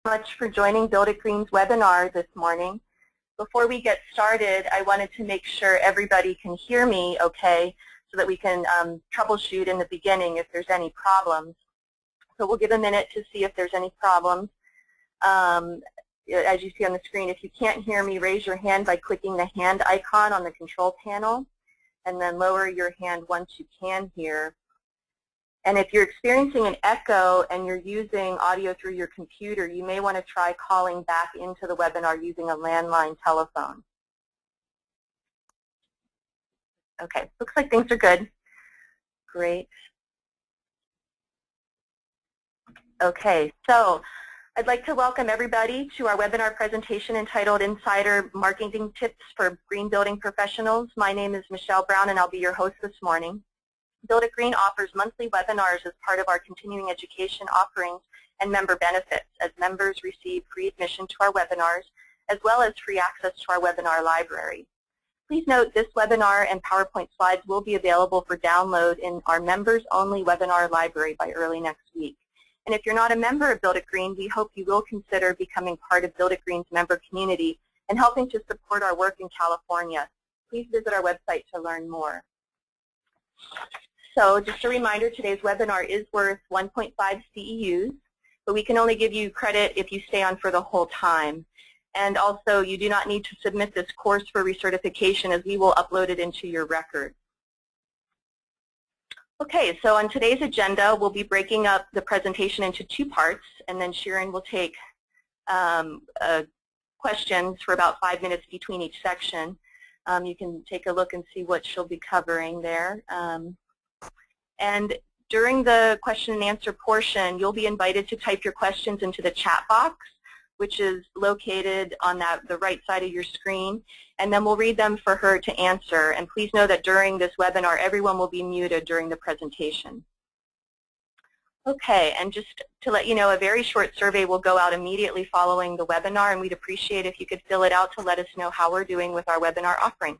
Much for joining Build It Green's webinar this morning. Before we get started, I wanted to make sure everybody can hear me okay so that we can troubleshoot in the beginning if there's any problems. So we'll give a minute to see if there's any problems. As you see on the screen, if you can't hear me, raise your hand by clicking the hand icon on the control panel, and then lower your hand once you can hear. And if you're experiencing an echo and you're using audio through your computer, you may want to try calling back into the webinar using a landline telephone. Okay, looks like things are good. Great. Okay, so I'd like to welcome everybody to our webinar presentation entitled Insider Marketing Tips for Green Building Professionals. My name is Michelle Brown and I'll be your host this morning. Build It Green offers monthly webinars as part of our continuing education offerings and member benefits, as members receive free admission to our webinars as well as free access to our webinar library. Please note this webinar and PowerPoint slides will be available for download in our members-only webinar library by early next week. And if you're not a member of Build It Green, we hope you will consider becoming part of Build It Green's member community and helping to support our work in California. Please visit our website to learn more. So just a reminder, today's webinar is worth 1.5 CEUs, but we can only give you credit if you stay on for the whole time. And also, you do not need to submit this course for recertification, as we will upload it into your record. Okay, so on today's agenda, we'll be breaking up the presentation into two parts, and then Sharon will take questions for about 5 minutes between each section. You can take a look and see what she'll be covering there. And during the question and answer portion, you'll be invited to type your questions into the chat box, which is located on the right side of your screen, and then we'll read them for her to answer. And please know that during this webinar, everyone will be muted during the presentation. Okay, and just to let you know, a very short survey will go out immediately following the webinar, and we'd appreciate if you could fill it out to let us know how we're doing with our webinar offerings.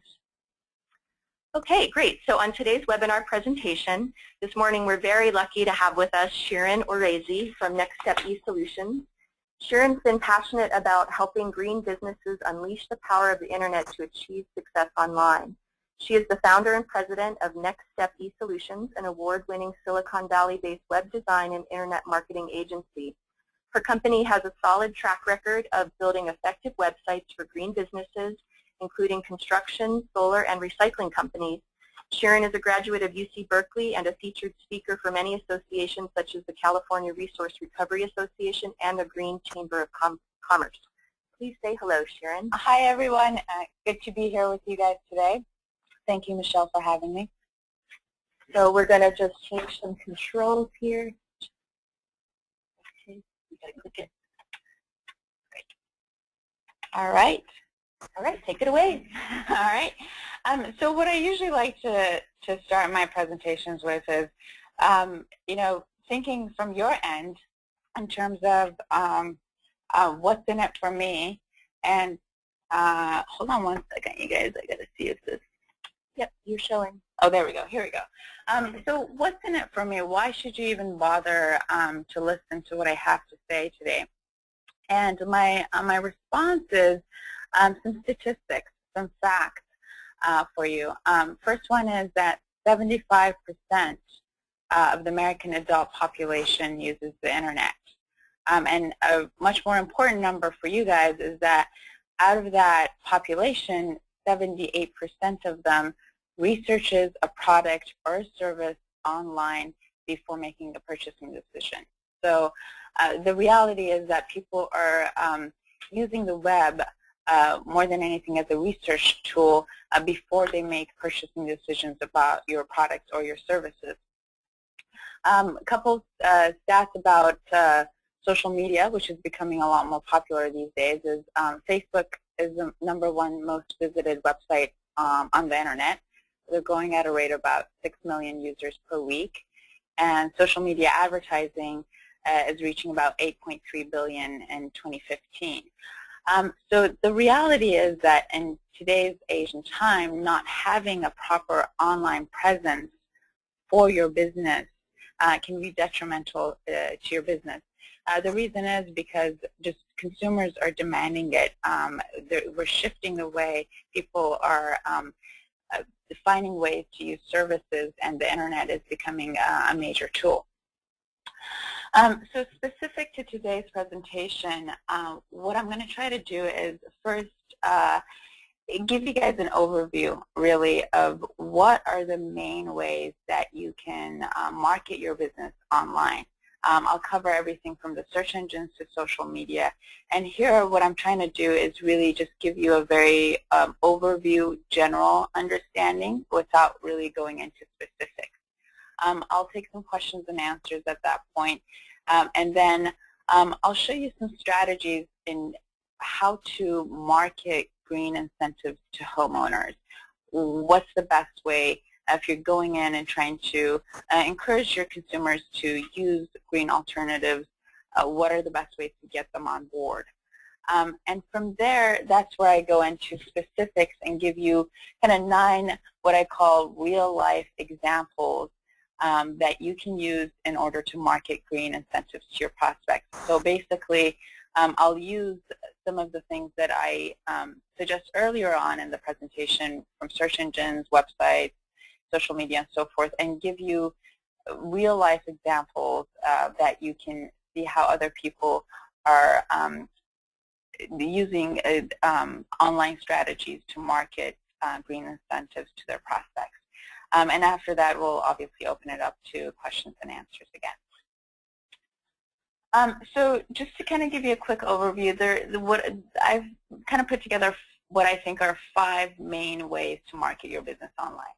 Okay, great. So on today's webinar presentation, this morning we're very lucky to have with us Sharon Orezi from Next Step eSolutions. Sharon's been passionate about helping green businesses unleash the power of the internet to achieve success online. She is the founder and president of Next Step eSolutions, an award-winning Silicon Valley-based web design and internet marketing agency. Her company has a solid track record of building effective websites for green businesses, including construction, solar, and recycling companies. Sharon is a graduate of UC Berkeley and a featured speaker for many associations such as the California Resource Recovery Association and the Green Chamber of Commerce. Please say hello, Sharon. Hi, everyone. Good to be here with you guys today. Thank you, Michelle, for having me. So we're going to just change some controls here. Okay, we got to click it. Great. All right. All right, take it away. All right. So what I usually like to start my presentations with is, you know, thinking from your end in terms of what's in it for me. And hold on one second, you guys. I got to see if this. Yep, you're showing. Oh, there we go. Here we go. So what's in it for me? Why should you even bother to listen to what I have to say today? And my response is some statistics, some facts for you. First one is that 75% of the American adult population uses the internet. And a much more important number for you guys is that out of that population, 78% of them researches a product or a service online before making the purchasing decision. So the reality is that people are using the web more than anything as a research tool before they make purchasing decisions about your products or your services. A couple stats about social media, which is becoming a lot more popular these days, is Facebook is the #1 most visited website on the internet. They're going at a rate of about 6 million users per week. And social media advertising is reaching about 8.3 billion in 2015. So the reality is that in today's age and time, not having a proper online presence for your business can be detrimental to your business. The reason is because just consumers are demanding it. We're shifting the way people are finding ways to use services, and the internet is becoming a major tool. So specific to today's presentation, what I'm going to try to do is first give you guys an overview, really, of what are the main ways that you can market your business online. I'll cover everything from the search engines to social media. And here what I'm trying to do is really just give you a very overview, general understanding without really going into specifics. I'll take some questions and answers at that point. And then I'll show you some strategies in how to market green incentives to homeowners. What's the best way if you're going in and trying to encourage your consumers to use green alternatives? What are the best ways to get them on board? And from there, that's where I go into specifics and give you kind of 9 what I call real-life examples that you can use in order to market green incentives to your prospects. So basically, I'll use some of the things that I suggest earlier on in the presentation from search engines, websites, social media, and so forth, and give you real-life examples that you can see how other people are using online strategies to market green incentives to their prospects. And after that, we'll obviously open it up to questions and answers again. So just to kind of give you a quick overview, what I've kind of put together what I think are 5 main ways to market your business online.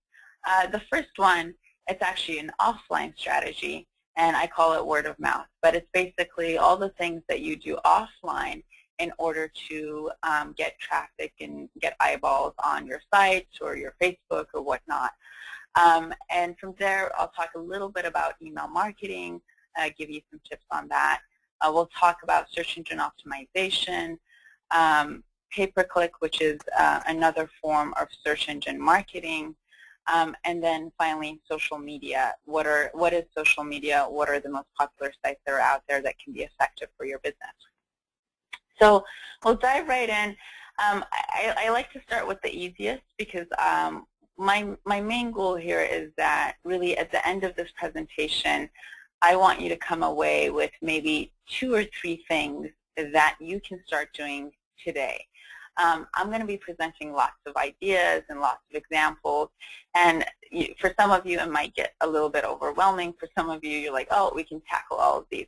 The first one, it's actually an offline strategy, and I call it word of mouth. But it's basically all the things that you do offline in order to get traffic and get eyeballs on your sites or your Facebook or whatnot. And from there, I'll talk a little bit about email marketing, give you some tips on that. We'll talk about search engine optimization, pay-per-click, which is another form of search engine marketing, and then finally social media. What is social media? What are the most popular sites that are out there that can be effective for your business? So we'll dive right in. I like to start with the easiest because my main goal here is that really at the end of this presentation, I want you to come away with maybe 2 or 3 things that you can start doing today. I'm going to be presenting lots of ideas and lots of examples, and for some of you it might get a little bit overwhelming. For some of you, you're like, oh, we can tackle all of these.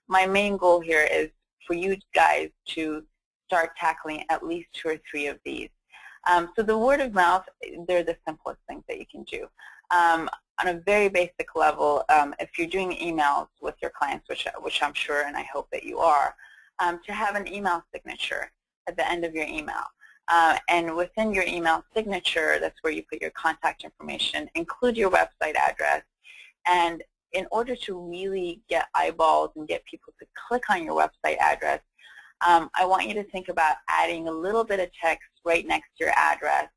My main goal here is for you guys to start tackling at least 2 or 3 of these. So the word of mouth, they're the simplest things that you can do. On a very basic level, if you're doing emails with your clients, which I'm sure and I hope that you are, to have an email signature at the end of your email. And within your email signature, that's where you put your contact information, include your website address. And in order to really get eyeballs and get people to click on your website address, I want you to think about adding a little bit of text right next to your address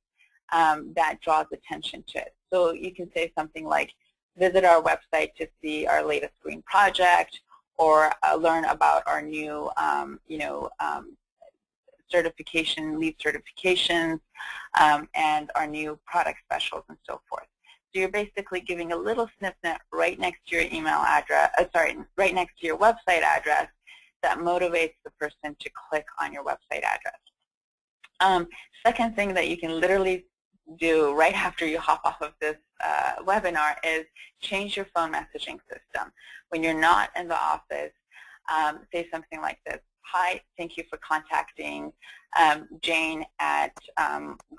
that draws attention to it. So you can say something like, visit our website to see our latest green project, or learn about our new, certification, lead certifications, and our new product specials and so forth. So you're basically giving a little snippet right next to your email address, right next to your website address that motivates the person to click on your website address. Second thing that you can literally do right after you hop off of this webinar is change your phone messaging system. When you're not in the office, say something like this. Hi, thank you for contacting Jane at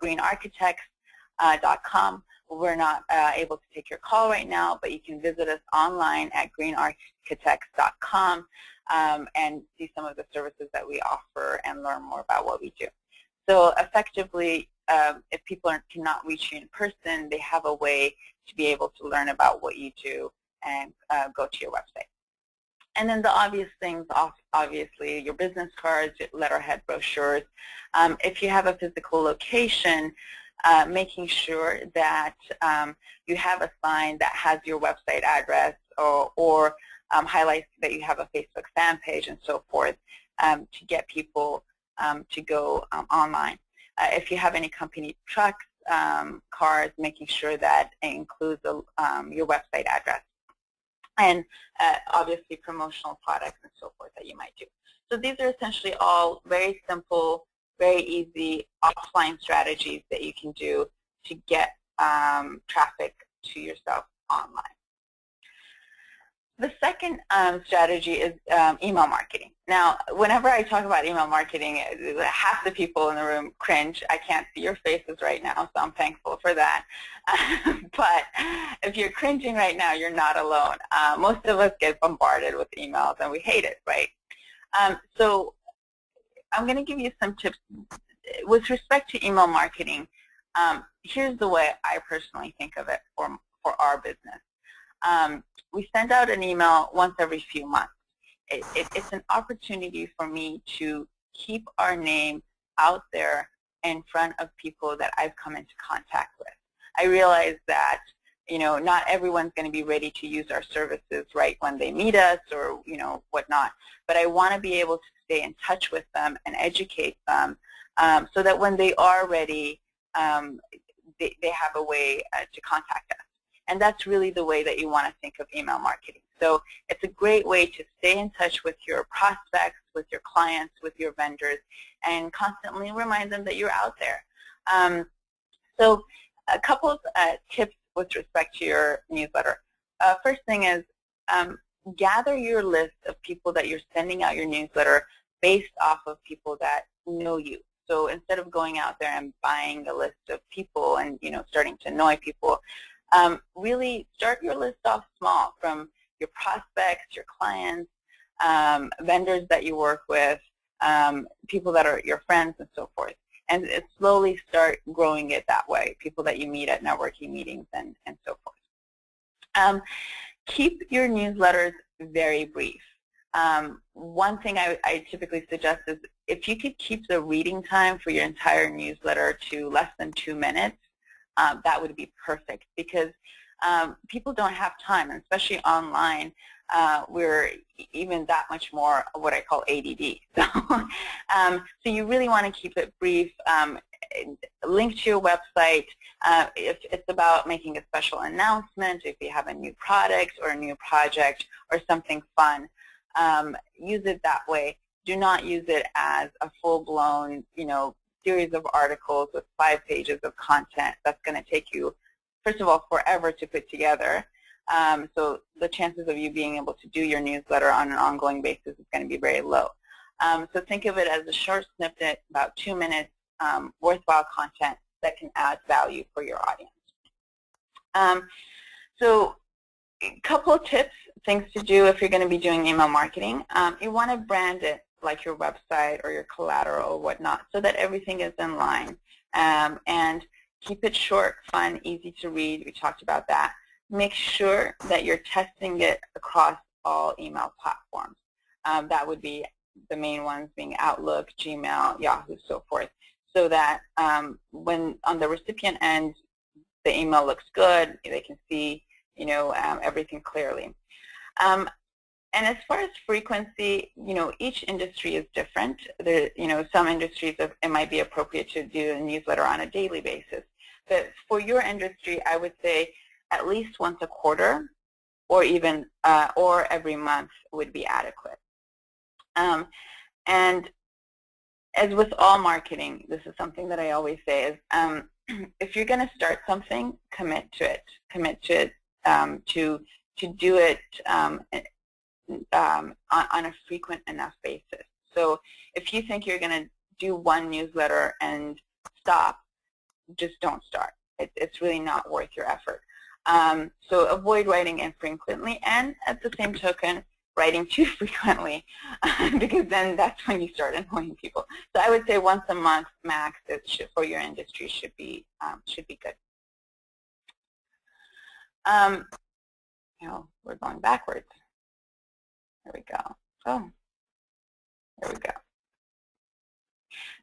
greenarchitects.com. We're not able to take your call right now, but you can visit us online at greenarchitects.com and see some of the services that we offer and learn more about what we do. So effectively, if people cannot reach you in person, they have a way to be able to learn about what you do and go to your website. And then the obvious things, obviously, your business cards, letterhead, brochures. If you have a physical location, making sure that you have a sign that has your website address or highlights that you have a Facebook fan page and so forth to get people to go online. If you have any company trucks, cars, making sure that it includes your website address. And obviously promotional products and so forth that you might do. So these are essentially all very simple, very easy offline strategies that you can do to get traffic to yourself online. The second strategy is email marketing. Now, whenever I talk about email marketing, half the people in the room cringe. I can't see your faces right now, so I'm thankful for that. But if you're cringing right now, you're not alone. Most of us get bombarded with emails, and we hate it, right? So I'm going to give you some tips. With respect to email marketing, here's the way I personally think of it for our business. We send out an email once every few months. It's an opportunity for me to keep our name out there in front of people that I've come into contact with. I realize that, you know, not everyone's going to be ready to use our services right when they meet us or, you know, whatnot. But I want to be able to stay in touch with them and educate them so that when they are ready, they have a way to contact us. And that's really the way that you want to think of email marketing. So it's a great way to stay in touch with your prospects, with your clients, with your vendors, and constantly remind them that you're out there. So a couple of tips with respect to your newsletter. First thing is gather your list of people that you're sending out your newsletter based off of people that know you. So instead of going out there and buying a list of people and, you know, starting to annoy people, really start your list off small from your prospects, your clients, vendors that you work with, people that are your friends and so forth. And slowly start growing it that way, people that you meet at networking meetings and so forth. Keep your newsletters very brief. One thing I typically suggest is if you could keep the reading time for your entire newsletter to less than 2 minutes, that would be perfect because people don't have time, and especially online, we're even that much more what I call ADD. So you really want to keep it brief. Link to your website. If it's about making a special announcement, if you have a new product or a new project or something fun, use it that way. Do not use it as a full-blown, you know, series of articles with 5 pages of content that's going to take you, first of all, forever to put together. So the chances of you being able to do your newsletter on an ongoing basis is going to be very low. So think of it as a short snippet, about 2 minutes, worthwhile content that can add value for your audience. So a couple of tips, things to do if you're going to be doing email marketing. You want to brand it like your website or your collateral or whatnot so that everything is in line. And keep it short, fun, easy to read. We talked about that. Make sure that you're testing it across all email platforms. That would be the main ones being Outlook, Gmail, Yahoo, so forth, so that when on the recipient end the email looks good, they can see, you know, everything clearly. And as far as frequency, you know, each industry is different. There, you know, some industries it might be appropriate to do a newsletter on a daily basis. But for your industry, I would say at least once a quarter, or even or every month would be adequate. And as with all marketing, this is something that I always say is, if you're going to start something, commit to it. Commit to it to do it on a frequent enough basis. So if you think you're going to do one newsletter and stop, just don't start. It's really not worth your effort. So avoid writing infrequently, and at the same token, writing too frequently, because then that's when you start annoying people. So I would say once a month max for your industry should be good. You know, we're going backwards. There we go. Oh, there we go.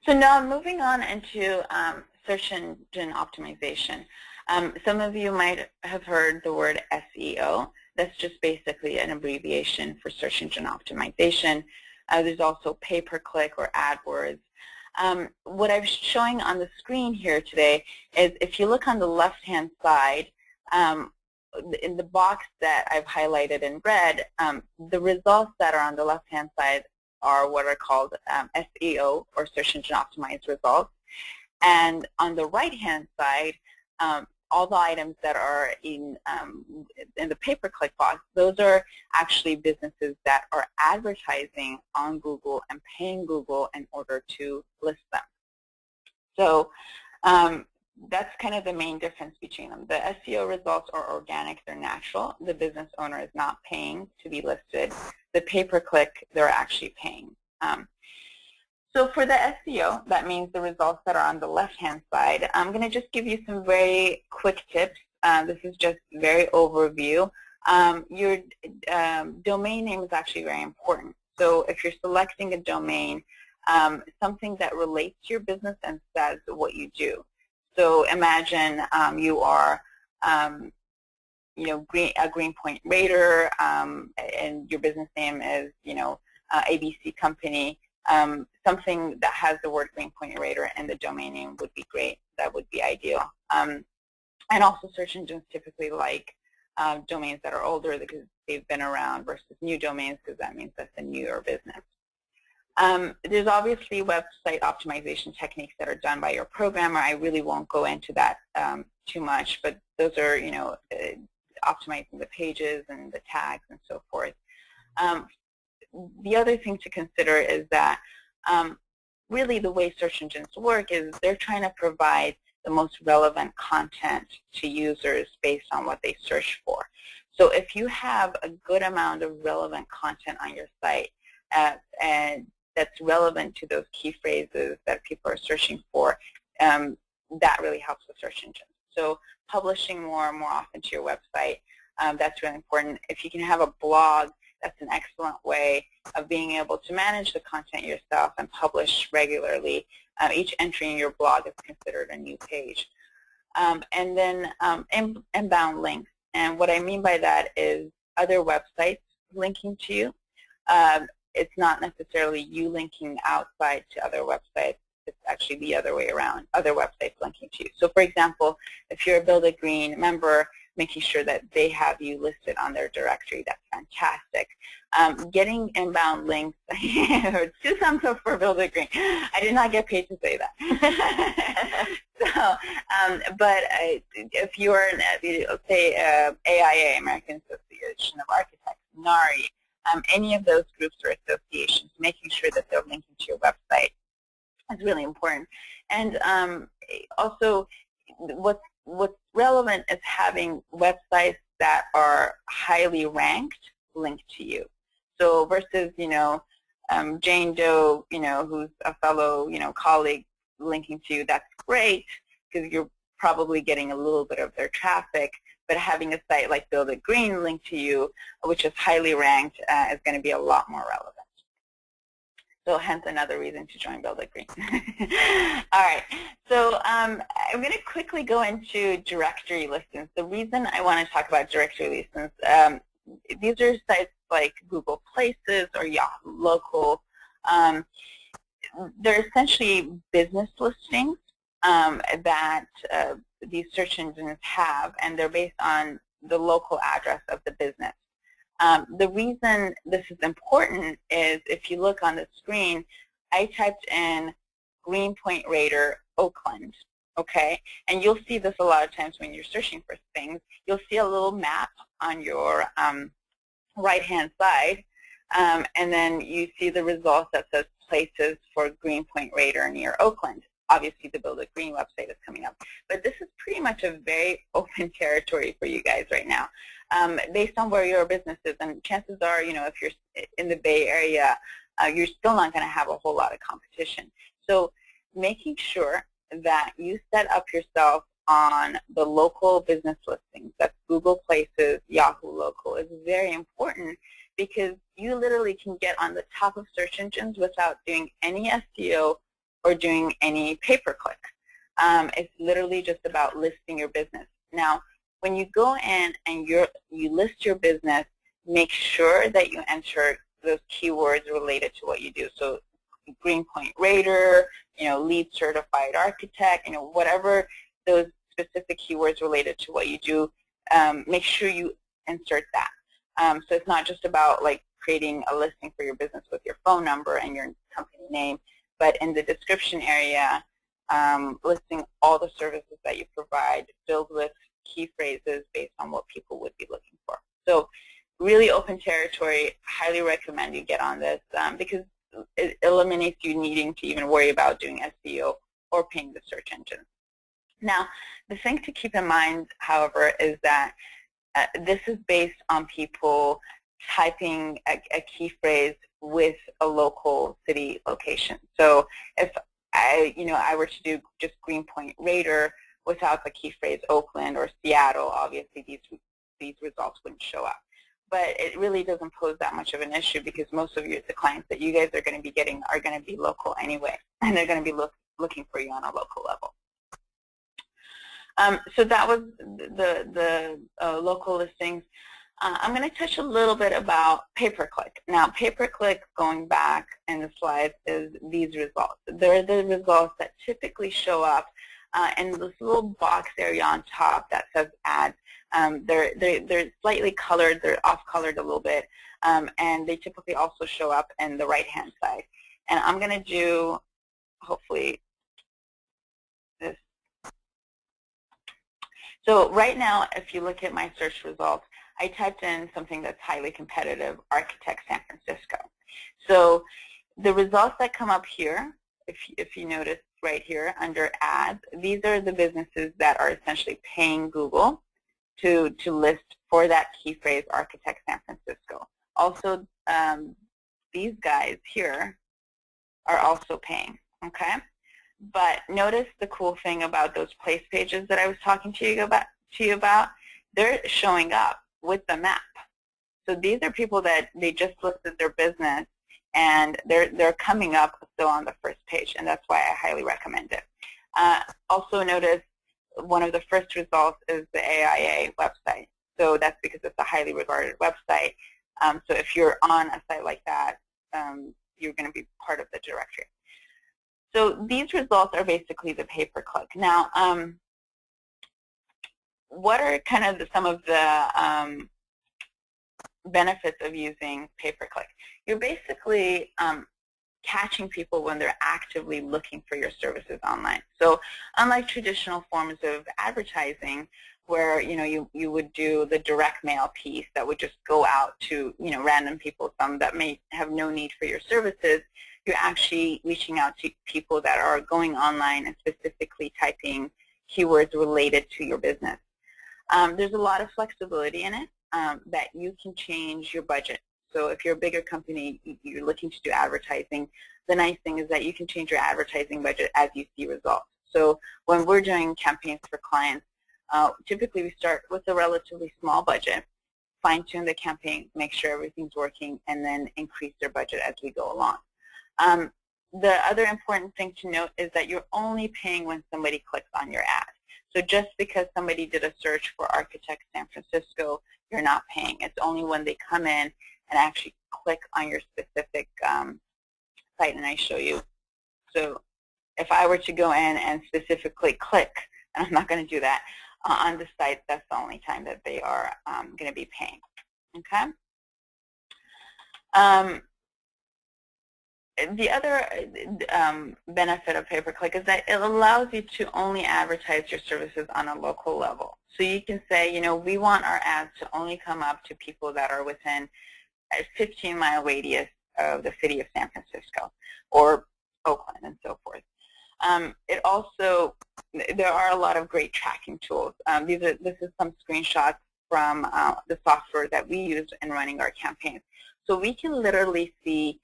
So now moving on into search engine optimization. Some of you might have heard the word SEO. That's just basically an abbreviation for search engine optimization. There's also pay-per-click or AdWords. What I'm showing on the screen here today is if you look on the left-hand side, in the box that I've highlighted in red, the results that are on the left-hand side are what are called SEO, or search engine optimized results. And on the right-hand side, all the items that are in the pay-per-click box, those are actually businesses that are advertising on Google and paying Google in order to list them. So that's kind of the main difference between them. The SEO results are organic, they're natural. The business owner is not paying to be listed. The pay-per-click, they're actually paying. So for the SEO, that means the results that are on the left-hand side. I'm going to just give you some very quick tips. This is just very overview. Your domain name is actually very important. So if you're selecting a domain, something that relates to your business and says what you do. So imagine you are, a Greenpoint Raider, and your business name is, ABC Company. Something that has the word Greenpoint Raider and the domain name would be great. That would be ideal. And also search engines typically like domains that are older because they've been around versus new domains, because that means that's a newer business. There's obviously website optimization techniques that are done by your programmer. I really won't go into that too much, but those are, optimizing the pages and the tags and so forth. The other thing to consider is that really the way search engines work is they're trying to provide the most relevant content to users based on what they search for. So if you have a good amount of relevant content on your site and that's relevant to those key phrases that people are searching for, that really helps the search engine. So publishing more and more often to your website, that's really important. If you can have a blog, that's an excellent way of being able to manage the content yourself and publish regularly. Each entry in your blog is considered a new page. And then inbound links. And what I mean by that is other websites linking to you. It's not necessarily you linking outside to other websites. It's actually the other way around, other websites linking to you. So for example, if you're a Build a Green member, making sure that they have you listed on their directory, that's fantastic. Getting inbound links, two thumbs up for Build a Green. I did not get paid to say that. So, but if you are, say, AIA, American Association of Architects, NARI, any of those groups or associations, making sure that they're linking to your website is really important. And also, what's relevant is having websites that are highly ranked linked to you. So versus, Jane Doe, who's a fellow, colleague linking to you, that's great because you're probably getting a little bit of their traffic. But having a site like Build a Green linked to you, which is highly ranked, is going to be a lot more relevant. So hence another reason to join Build a Green. All right, so I'm going to quickly go into directory listings. The reason I want to talk about directory listings, these are sites like Google Places or Yahoo Local. They're essentially business listings that these search engines have, and they're based on the local address of the business. The reason this is important is if you look on the screen, I typed in Greenpoint Raider, Oakland, okay? And you'll see this a lot of times when you're searching for things. You'll see a little map on your right-hand side, and then you see the results that says places for Greenpoint Raider near Oakland. Obviously, the Build a Green website is coming up. But this is pretty much a very open territory for you guys right now, based on where your business is. And chances are, if you're in the Bay Area, you're still not going to have a whole lot of competition. So making sure that you set up yourself on the local business listings, that's Google Places, Yahoo Local, is very important because you literally can get on the top of search engines without doing any SEO or doing any pay-per-click. It's literally just about listing your business. Now, when you go in and you list your business, make sure that you enter those keywords related to what you do. So Greenpoint Rater, lead certified architect, whatever those specific keywords related to what you do, make sure you insert that. So it's not just about like creating a listing for your business with your phone number and your company name, but in the description area, listing all the services that you provide filled with key phrases based on what people would be looking for. So really open territory. Highly recommend you get on this because it eliminates you needing to even worry about doing SEO or paying the search engine. Now, the thing to keep in mind, however, is that this is based on people typing a key phrase with a local city location. So if I were to do just Greenpoint Rater without the key phrase Oakland or Seattle, obviously these results wouldn't show up. But it really doesn't pose that much of an issue because most of the clients that you guys are going to be getting are going to be local anyway, and they're going to be looking for you on a local level. So that was the local listings. I'm going to touch a little bit about pay-per-click. Now, pay-per-click, going back in the slides, is these results. They're the results that typically show up in this little box area on top that says ads. They're slightly colored. They're off-colored a little bit, and they typically also show up in the right-hand side. And I'm going to do, hopefully, this. So right now, if you look at my search results, I typed in something that's highly competitive, Architect San Francisco. So the results that come up here, if you notice right here under ads, these are the businesses that are essentially paying Google to list for that key phrase, Architect San Francisco. Also, these guys here are also paying, okay? But notice the cool thing about those place pages that I was talking to you about, they're showing up with the map. So these are people that they just listed their business, and they're coming up still on the first page, and that's why I highly recommend it. Also notice one of the first results is the AIA website. So that's because it's a highly regarded website. So if you're on a site like that, you're going to be part of the directory. So these results are basically the pay-per-click. Now, what are kind of some of the benefits of using pay-per-click? You're basically catching people when they're actively looking for your services online. So unlike traditional forms of advertising where you would do the direct mail piece that would just go out to random people, some that may have no need for your services, you're actually reaching out to people that are going online and specifically typing keywords related to your business. There's a lot of flexibility in it that you can change your budget. So if you're a bigger company, you're looking to do advertising, the nice thing is that you can change your advertising budget as you see results. So when we're doing campaigns for clients, typically we start with a relatively small budget, fine-tune the campaign, make sure everything's working, and then increase their budget as we go along. The other important thing to note is that you're only paying when somebody clicks on your ad. So just because somebody did a search for Architect San Francisco, you're not paying. It's only when they come in and actually click on your specific site, and I show you. So if I were to go in and specifically click, and I'm not going to do that, on the site, that's the only time that they are going to be paying. Okay? The other benefit of pay-per-click is that it allows you to only advertise your services on a local level. So you can say, we want our ads to only come up to people that are within a 15-mile radius of the city of San Francisco or Oakland and so forth. It also, there are a lot of great tracking tools. This is some screenshots from the software that we use in running our campaigns. So we can literally see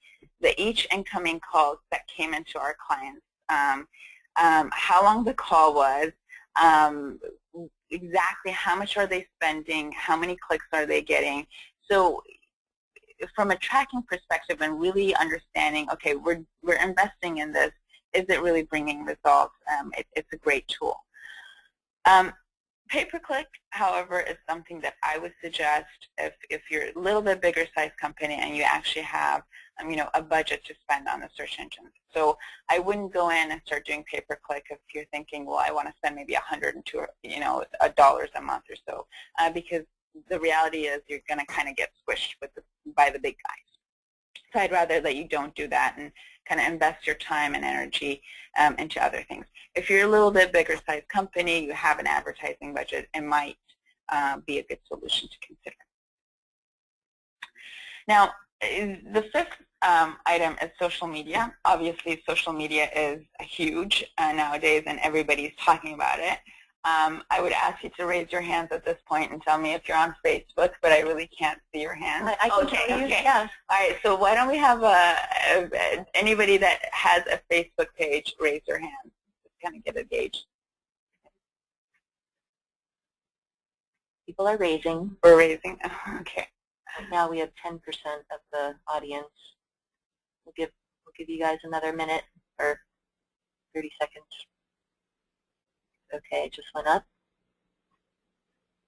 each incoming calls that came into our clients, how long the call was, exactly how much are they spending, how many clicks are they getting. So from a tracking perspective and really understanding, okay, we're investing in this, is it really bringing results? It's a great tool. Pay-per-click, however, is something that I would suggest if you're a little bit bigger size company and you actually have a budget to spend on the search engines. So I wouldn't go in and start doing pay-per-click if you're thinking, well, I want to spend maybe $102 dollars a month or so, because the reality is you're going to kind of get squished by the big guys. So I'd rather that you don't do that and kind of invest your time and energy into other things. If you're a little bit bigger size company, you have an advertising budget, it might be a good solution to consider. Now, the fifth item is social media. Obviously, social media is huge nowadays, and everybody's talking about it. I would ask you to raise your hands at this point and tell me if you're on Facebook, but I really can't see your hands. I can tell you, yeah. All right, so why don't we have anybody that has a Facebook page raise their hand, just kind of get a gauge. People are raising. We're raising, okay. Now we have 10% of the audience. We'll give you guys another minute or 30 seconds. Okay, it just went up.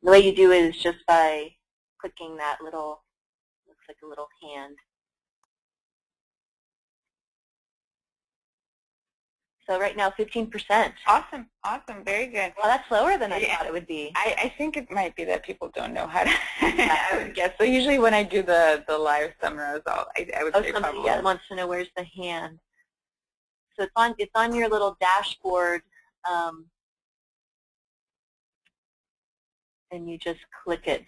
The way you do it is just by clicking that little, looks like a little hand. So right now, 15%. Awesome, awesome, very good. Well, that's lower than I thought it would be. I think it might be that people don't know how to, I would guess. So usually when I do the live seminars, I would say somebody probably. wants to know where's the hand. So it's on your little dashboard, and you just click it.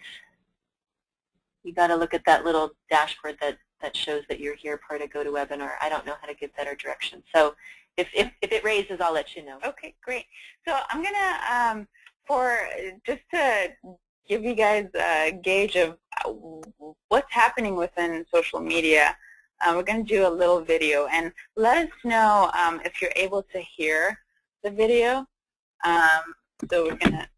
You got to look at that little dashboard that shows that you're here part of GoToWebinar. I don't know how to give better direction. So if it raises, I'll let you know. Okay, great. So I'm going to, just to give you guys a gauge of what's happening within social media, we're going to do a little video. And let us know if you're able to hear the video. So we're going to,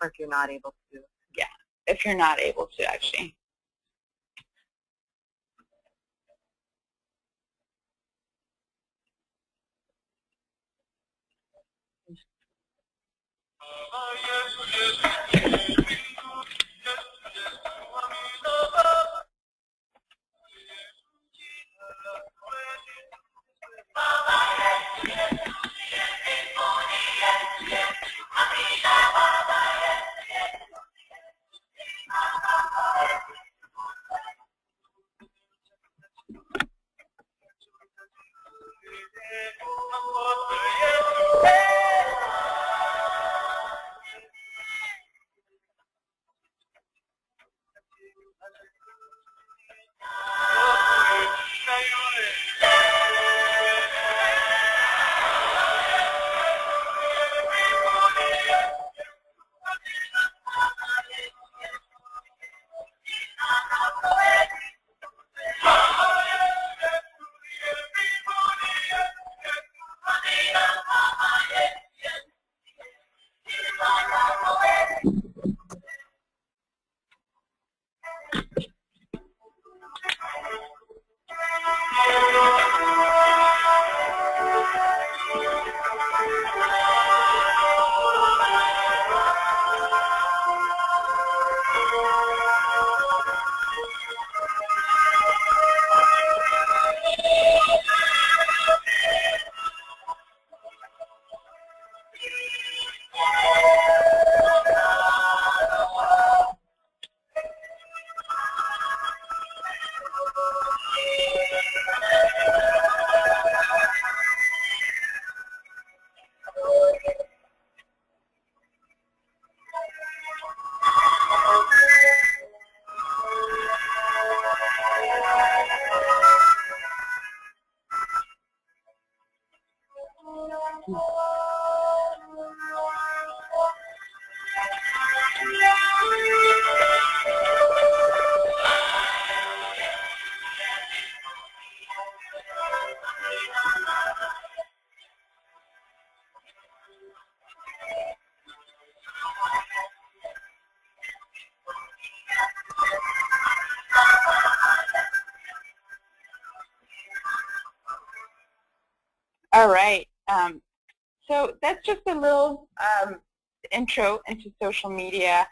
or if you're not able to. Yeah, if you're not able to, actually. All right. So that's just a little intro into social media.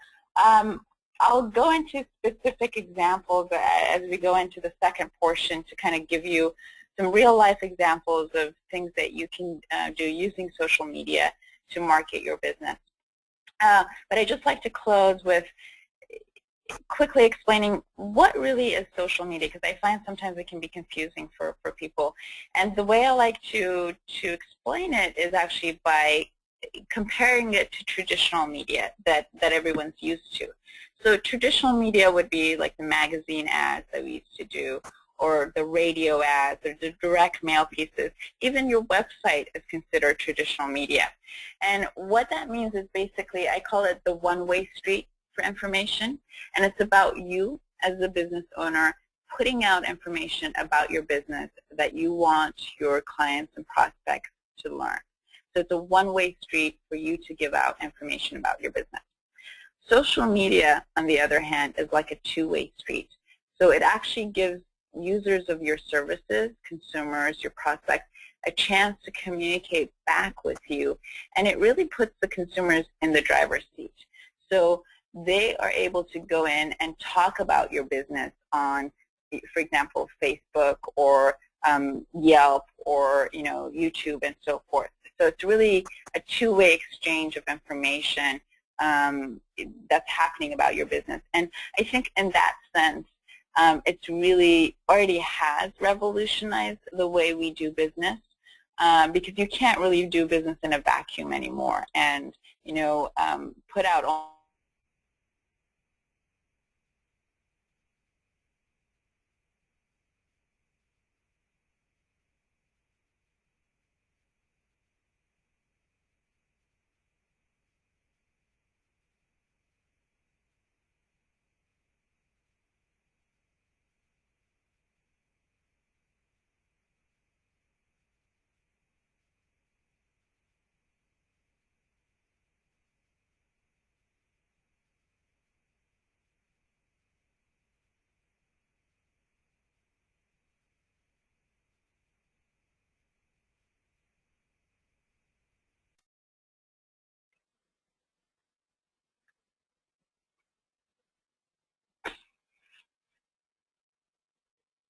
I'll go into specific examples as we go into the second portion to kind of give you some real-life examples of things that you can do using social media to market your business. But I'd just like to close with quickly explaining what really is social media, because I find sometimes it can be confusing for people. And the way I like to explain it is actually by comparing it to traditional media that everyone's used to. So traditional media would be like the magazine ads that we used to do, or the radio ads, or the direct mail pieces. Even your website is considered traditional media. And what that means is basically, I call it the one-way street for information, and it's about you as a business owner putting out information about your business that you want your clients and prospects to learn. So it's a one-way street for you to give out information about your business. Social media, on the other hand, is like a two-way street. So it actually gives users of your services, consumers, your prospects, a chance to communicate back with you, and it really puts the consumers in the driver's seat. So they are able to go in and talk about your business on, for example, Facebook or Yelp or YouTube and so forth. So it's really a two-way exchange of information that's happening about your business. And I think in that sense, it's really already has revolutionized the way we do business, because you can't really do business in a vacuum anymore and put out all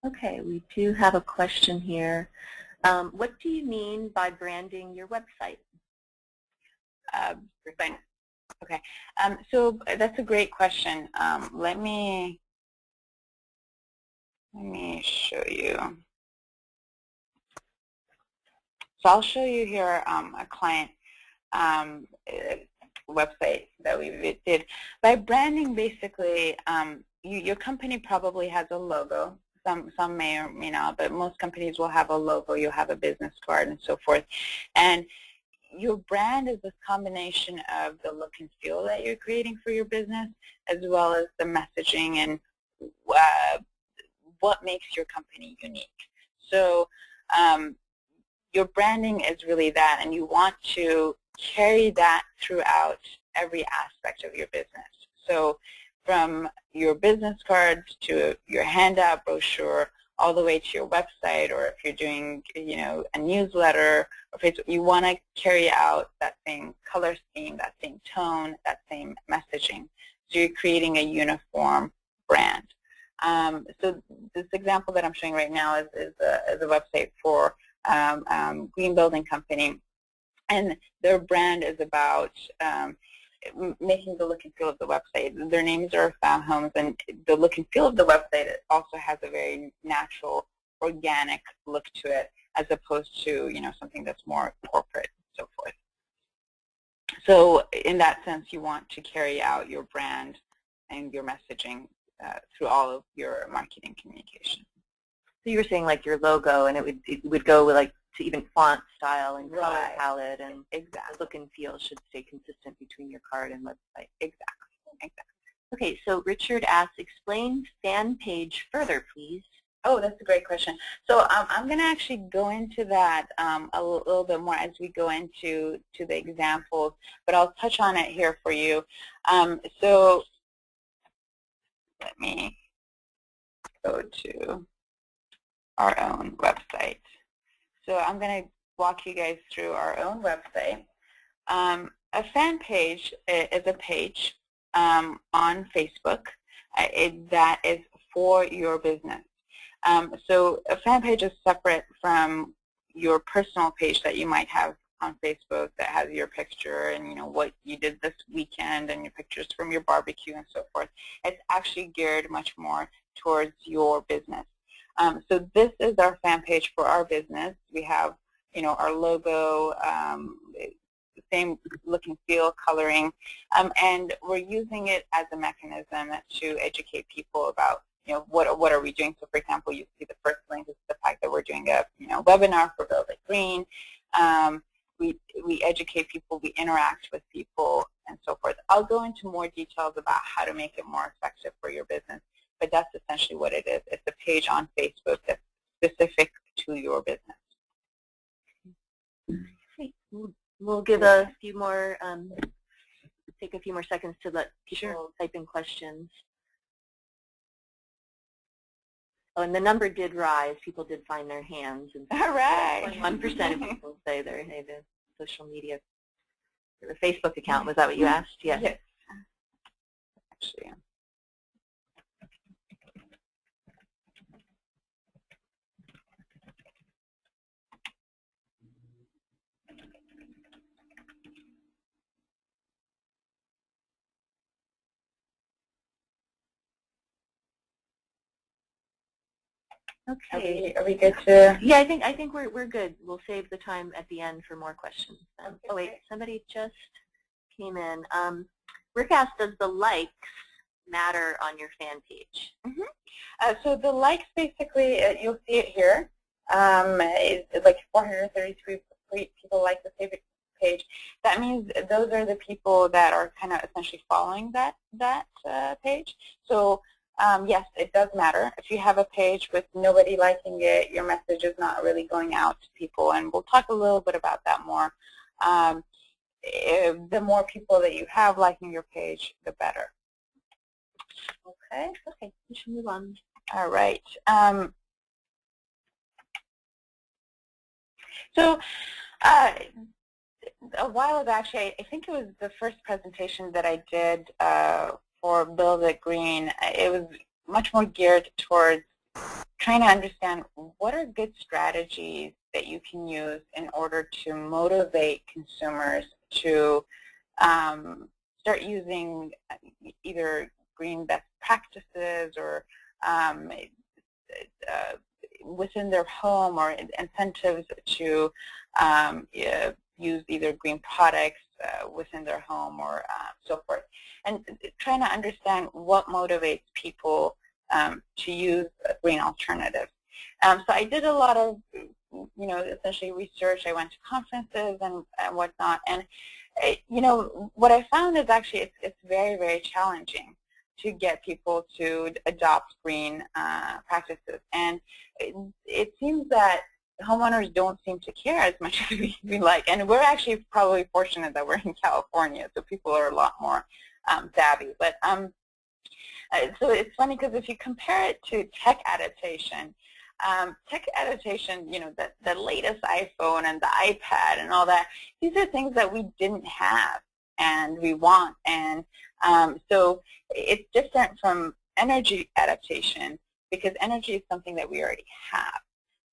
Okay, we do have a question here. What do you mean by branding your website? Okay, so that's a great question. Let me show you. So I'll show you here a client website that we did. By branding, basically, your company probably has a logo. Some may or may not, but most companies will have a logo. You'll have a business card and so forth. And your brand is this combination of the look and feel that you're creating for your business, as well as the messaging and what makes your company unique. So your branding is really that, and you want to carry that throughout every aspect of your business. So from your business cards to your handout brochure, all the way to your website, or if you're doing a newsletter or Facebook, you want to carry out that same color scheme, that same tone, that same messaging. So you're creating a uniform brand. So this example that I'm showing right now is a website for Green Building Company, and their brand is about making the look and feel of the website. Their names are Found Homes, and the look and feel of the website also has a very natural, organic look to it, as opposed to something that's more corporate and so forth. So in that sense, you want to carry out your brand and your messaging through all of your marketing communication. So you were saying like your logo, and it would go with, like, to even font style and color palette, and exactly. Look and feel should stay consistent between your card and website. Exactly. Okay, so Richard asks, explain fan page further, please. Oh, that's a great question. So I'm going to actually go into that a little bit more as we go into the examples, but I'll touch on it here for you. So let me go to our own website. So I'm going to walk you guys through our own website. a fan page is a page on Facebook that is for your business. So a fan page is separate from your personal page that you might have on Facebook that has your picture and what you did this weekend and your pictures from your barbecue and so forth. It's actually geared much more towards your business. So this is our fan page for our business. We have our logo, same look and feel, coloring, and we're using it as a mechanism to educate people about what are we doing. So for example, you see the first link is the fact that we're doing a webinar for Build It Green. We educate people, we interact with people, and so forth. I'll go into more details about how to make it more effective for your business, but that's essentially what it is. It's a page on Facebook that's specific to your business. We'll give a few more, take a few more seconds to let people type in questions. Oh, and the number did rise. People did find their hands. And all right. 21% of people say they have a social media, or a Facebook account. Was that what you asked? Yes. Yes. Actually, Okay. Are we good to? Yeah, I think we're good. We'll save the time at the end for more questions. Okay. Oh wait, somebody just came in. Rick asked, does the likes matter on your fan page? So the likes, basically, you'll see it here. It's like 433 people like the favorite page. That means those are the people that are kind of essentially following that page. So yes, it does matter. If you have a page with nobody liking it, your message is not really going out to people, and we'll talk a little bit about that more. The more people that you have liking your page, the better. Okay, we should move on. All right. So a while ago, actually, I think it was the first presentation that I did for Build It Green. It was much more geared towards trying to understand what are good strategies that you can use in order to motivate consumers to start using either green best practices or within their home, or incentives to use either green products within their home, or so forth. And trying to understand what motivates people to use green alternatives. So I did a lot of, essentially research. I went to conferences and whatnot. And, what I found is actually it's very, very challenging to get people to adopt green practices. And it seems that homeowners don't seem to care as much as we like. And we're actually probably fortunate that we're in California, so people are a lot more savvy. But so it's funny because if you compare it to tech adaptation, the latest iPhone and the iPad and all that, these are things that we didn't have and we want. And so it's different from energy adaptation, because energy is something that we already have.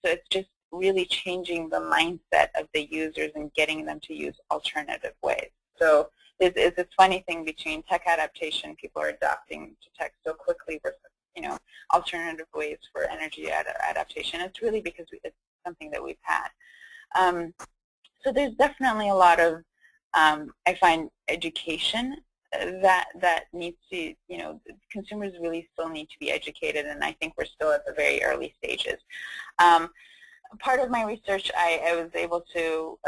So it's just really changing the mindset of the users and getting them to use alternative ways. So it's this funny thing between tech adaptation, people are adopting to tech so quickly, versus alternative ways for energy adaptation. It's really because it's something that we've had. So there's definitely a lot of, I find, education that needs to, consumers really still need to be educated, and I think we're still at the very early stages. Part of my research, I was able to,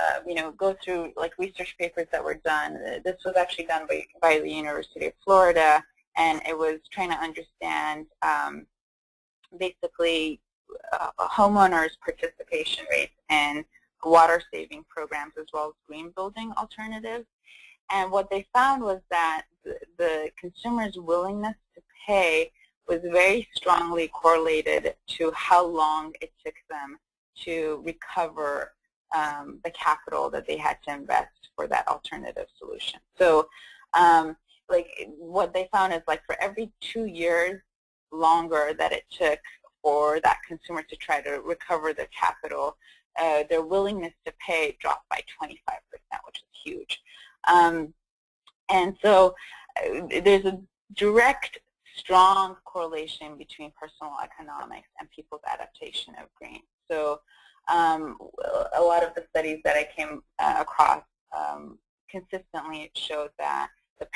go through research papers that were done. This was actually done by the University of Florida, and it was trying to understand basically homeowners' participation rates in water-saving programs as well as green building alternatives. And what they found was that the consumers' willingness to pay was very strongly correlated to how long it took them to recover the capital that they had to invest for that alternative solution. So like what they found is like for every 2 years longer that it took for that consumer to try to recover their capital, their willingness to pay dropped by 25%, which is huge. And so there's a direct, strong correlation between personal economics and people's adaptation of green. So a lot of the studies that I came across consistently showed that the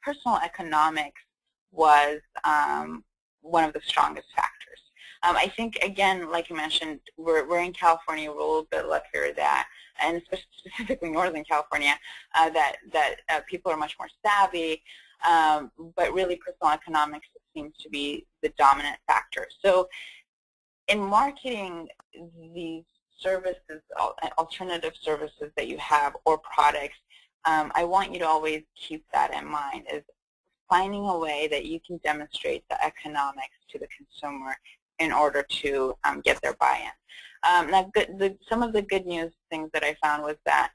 personal economics was one of the strongest factors. I think, again, like you mentioned, we're in California. We're a little bit luckier that, and specifically Northern California, that people are much more savvy, but really personal economics seems to be the dominant factor. So in marketing these services, alternative services that you have or products, I want you to always keep that in mind, is finding a way that you can demonstrate the economics to the consumer in order to get their buy-in. Now, some of the good news things that I found was that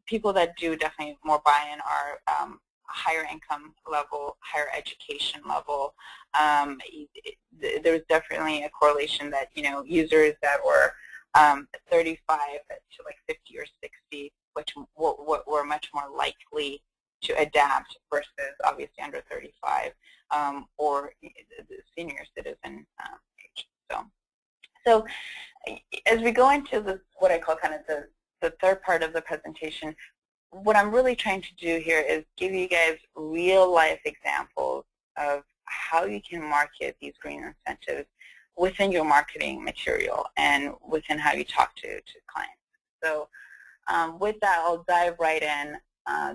people that do definitely more buy-in are higher income level, higher education level. There's definitely a correlation that, you know, users that were 35 to like 50 or 60, which were much more likely to adapt versus obviously under 35 or the senior citizen age. So as we go into this, what I call kind of the third part of the presentation, what I'm really trying to do here is give you guys real-life examples of how you can market these green incentives within your marketing material and within how you talk to clients. So with that, I'll dive right in.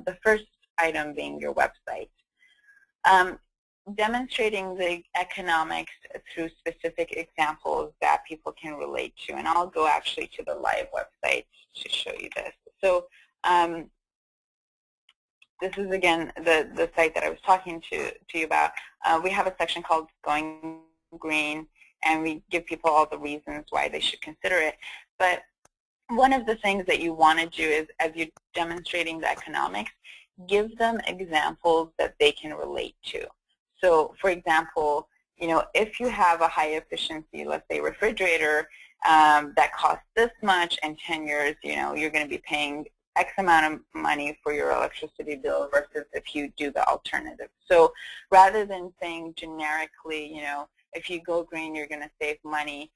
The first item being your website. Demonstrating the economics through specific examples that people can relate to. And I'll go actually to the live website to show you this. So this is, again, the site that I was talking to you about. We have a section called Going Green, and we give people all the reasons why they should consider it. But one of the things that you want to do is, as you're demonstrating the economics, give them examples that they can relate to. So, for example, you know, if you have a high efficiency, let's say, refrigerator that costs this much, in 10 years, you know, you're going to be paying X amount of money for your electricity bill versus if you do the alternative. So rather than saying generically, you know, if you go green, you're going to save money,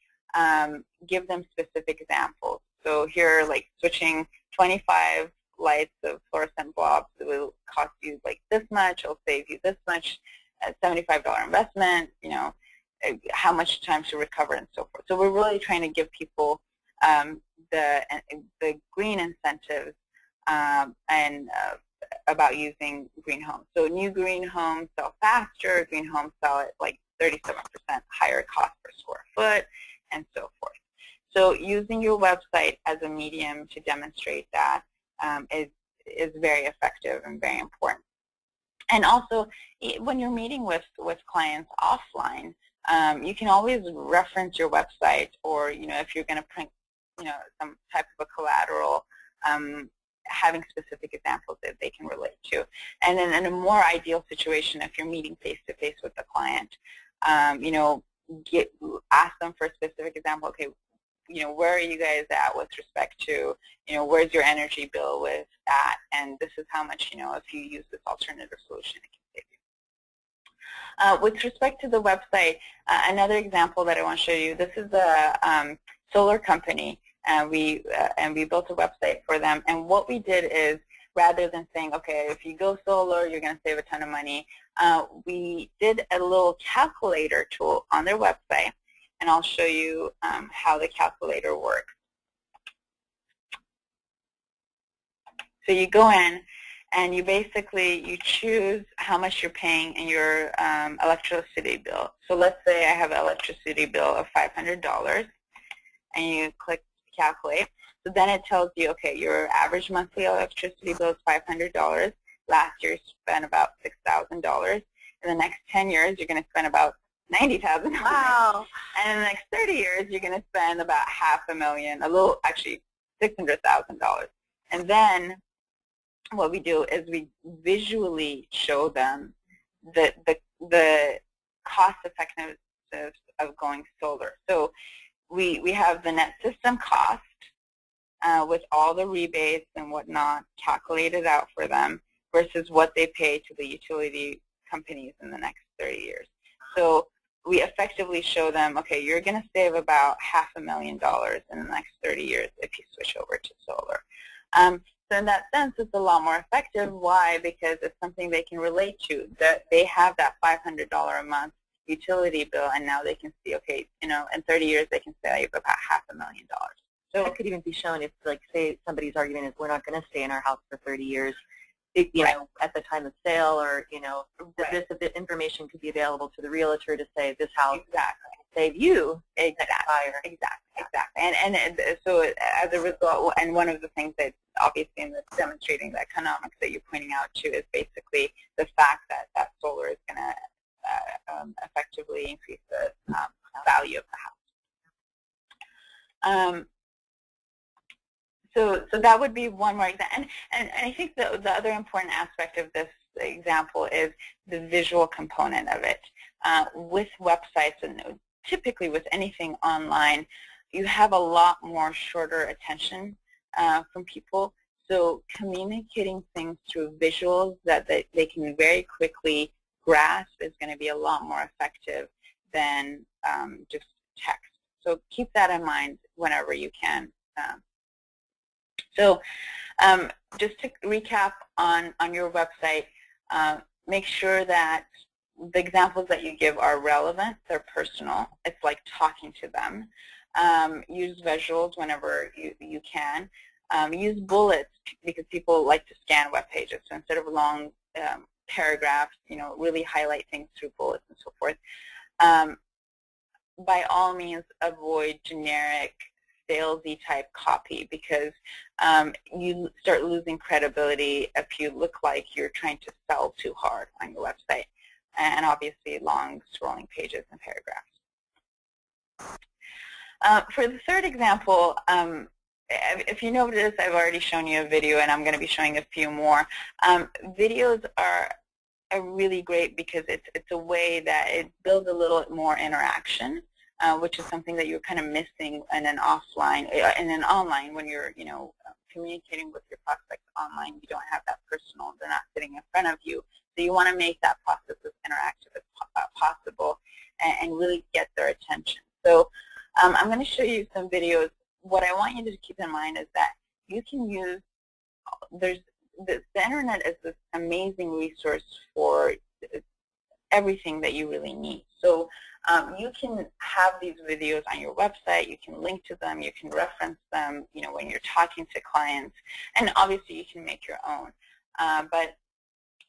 give them specific examples. So here, like switching 25 lights of fluorescent bulbs, it will cost you like this much, it'll save you this much, $75 investment, you know, how much time to recover and so forth. So we're really trying to give people the green incentives and about using green homes. So new green homes sell faster, green homes sell at like 37% higher cost per square foot, and so forth. So using your website as a medium to demonstrate that is very effective and very important. And also, when you're meeting with clients offline, you can always reference your website, or, you know, if you're going to print, you know, some type of a collateral, having specific examples that they can relate to. And then in a more ideal situation, if you're meeting face-to-face with the client, you know, ask them for a specific example. Okay, you know, where are you guys at with respect to, you know, where's your energy bill with that? And this is how much, you know, if you use this alternative solution, it can save you. With respect to the website, another example that I want to show you, this is a solar company, and we built a website for them. And what we did is, rather than saying, okay, if you go solar, you're going to save a ton of money, we did a little calculator tool on their website. And I'll show you how the calculator works. So you go in, and you basically, you choose how much you're paying in your electricity bill. So let's say I have an electricity bill of $500, and you click calculate. So then it tells you, okay, your average monthly electricity bill is $500. Last year you spent about $6,000. In the next 10 years, you're going to spend about $90,000. Wow. And in the next 30 years, you're going to spend about $500,000, a little, actually $600,000. And then what we do is we visually show them the cost effectiveness of going solar. So we have the net system cost with all the rebates and whatnot calculated out for them versus what they pay to the utility companies in the next 30 years. So we effectively show them, okay, you're going to save about $500,000 in the next 30 years if you switch over to solar. So in that sense, it's a lot more effective. Why? Because it's something they can relate to. That they have that $500 a month utility bill, and now they can see, okay, you know, in 30 years they can save about $500,000. So it could even be shown if, like, say somebody's argument is we're not going to stay in our house for 30 years. You know, at the time of sale, or, you know, this information could be available to the realtor to say this house save you. Exactly. And so as a result, and one of the things that obviously in this demonstrating the economics that you're pointing out too is basically the fact that that solar is going to effectively increase the value of the house. So that would be one more example. And I think the other important aspect of this example is the visual component of it. With websites and typically with anything online, you have a lot more shorter attention from people. So communicating things through visuals that they can very quickly grasp is going to be a lot more effective than just text. So keep that in mind whenever you can. So just to recap on your website, make sure that the examples that you give are relevant, they're personal, it's like talking to them. Use visuals whenever you can. Use bullets because people like to scan web pages. So instead of long paragraphs, you know, really highlight things through bullets and so forth. By all means, avoid generic salesy type copy because you start losing credibility if you look like you're trying to sell too hard on your website, and obviously long scrolling pages and paragraphs. For the third example, if you notice, I've already shown you a video and I'm going to be showing a few more. Videos are really great because it's a way that it builds a little more interaction. Which is something that you're kind of missing in an offline, in an online when you're, you know, communicating with your prospects online. You don't have that personal; they're not sitting in front of you. So you want to make that process as interactive as possible and really get their attention. So I'm going to show you some videos. What I want you to keep in mind is that you can use. The internet is this amazing resource for everything that you really need. So you can have these videos on your website, you can link to them, you can reference them, you know, when you're talking to clients, and obviously you can make your own. But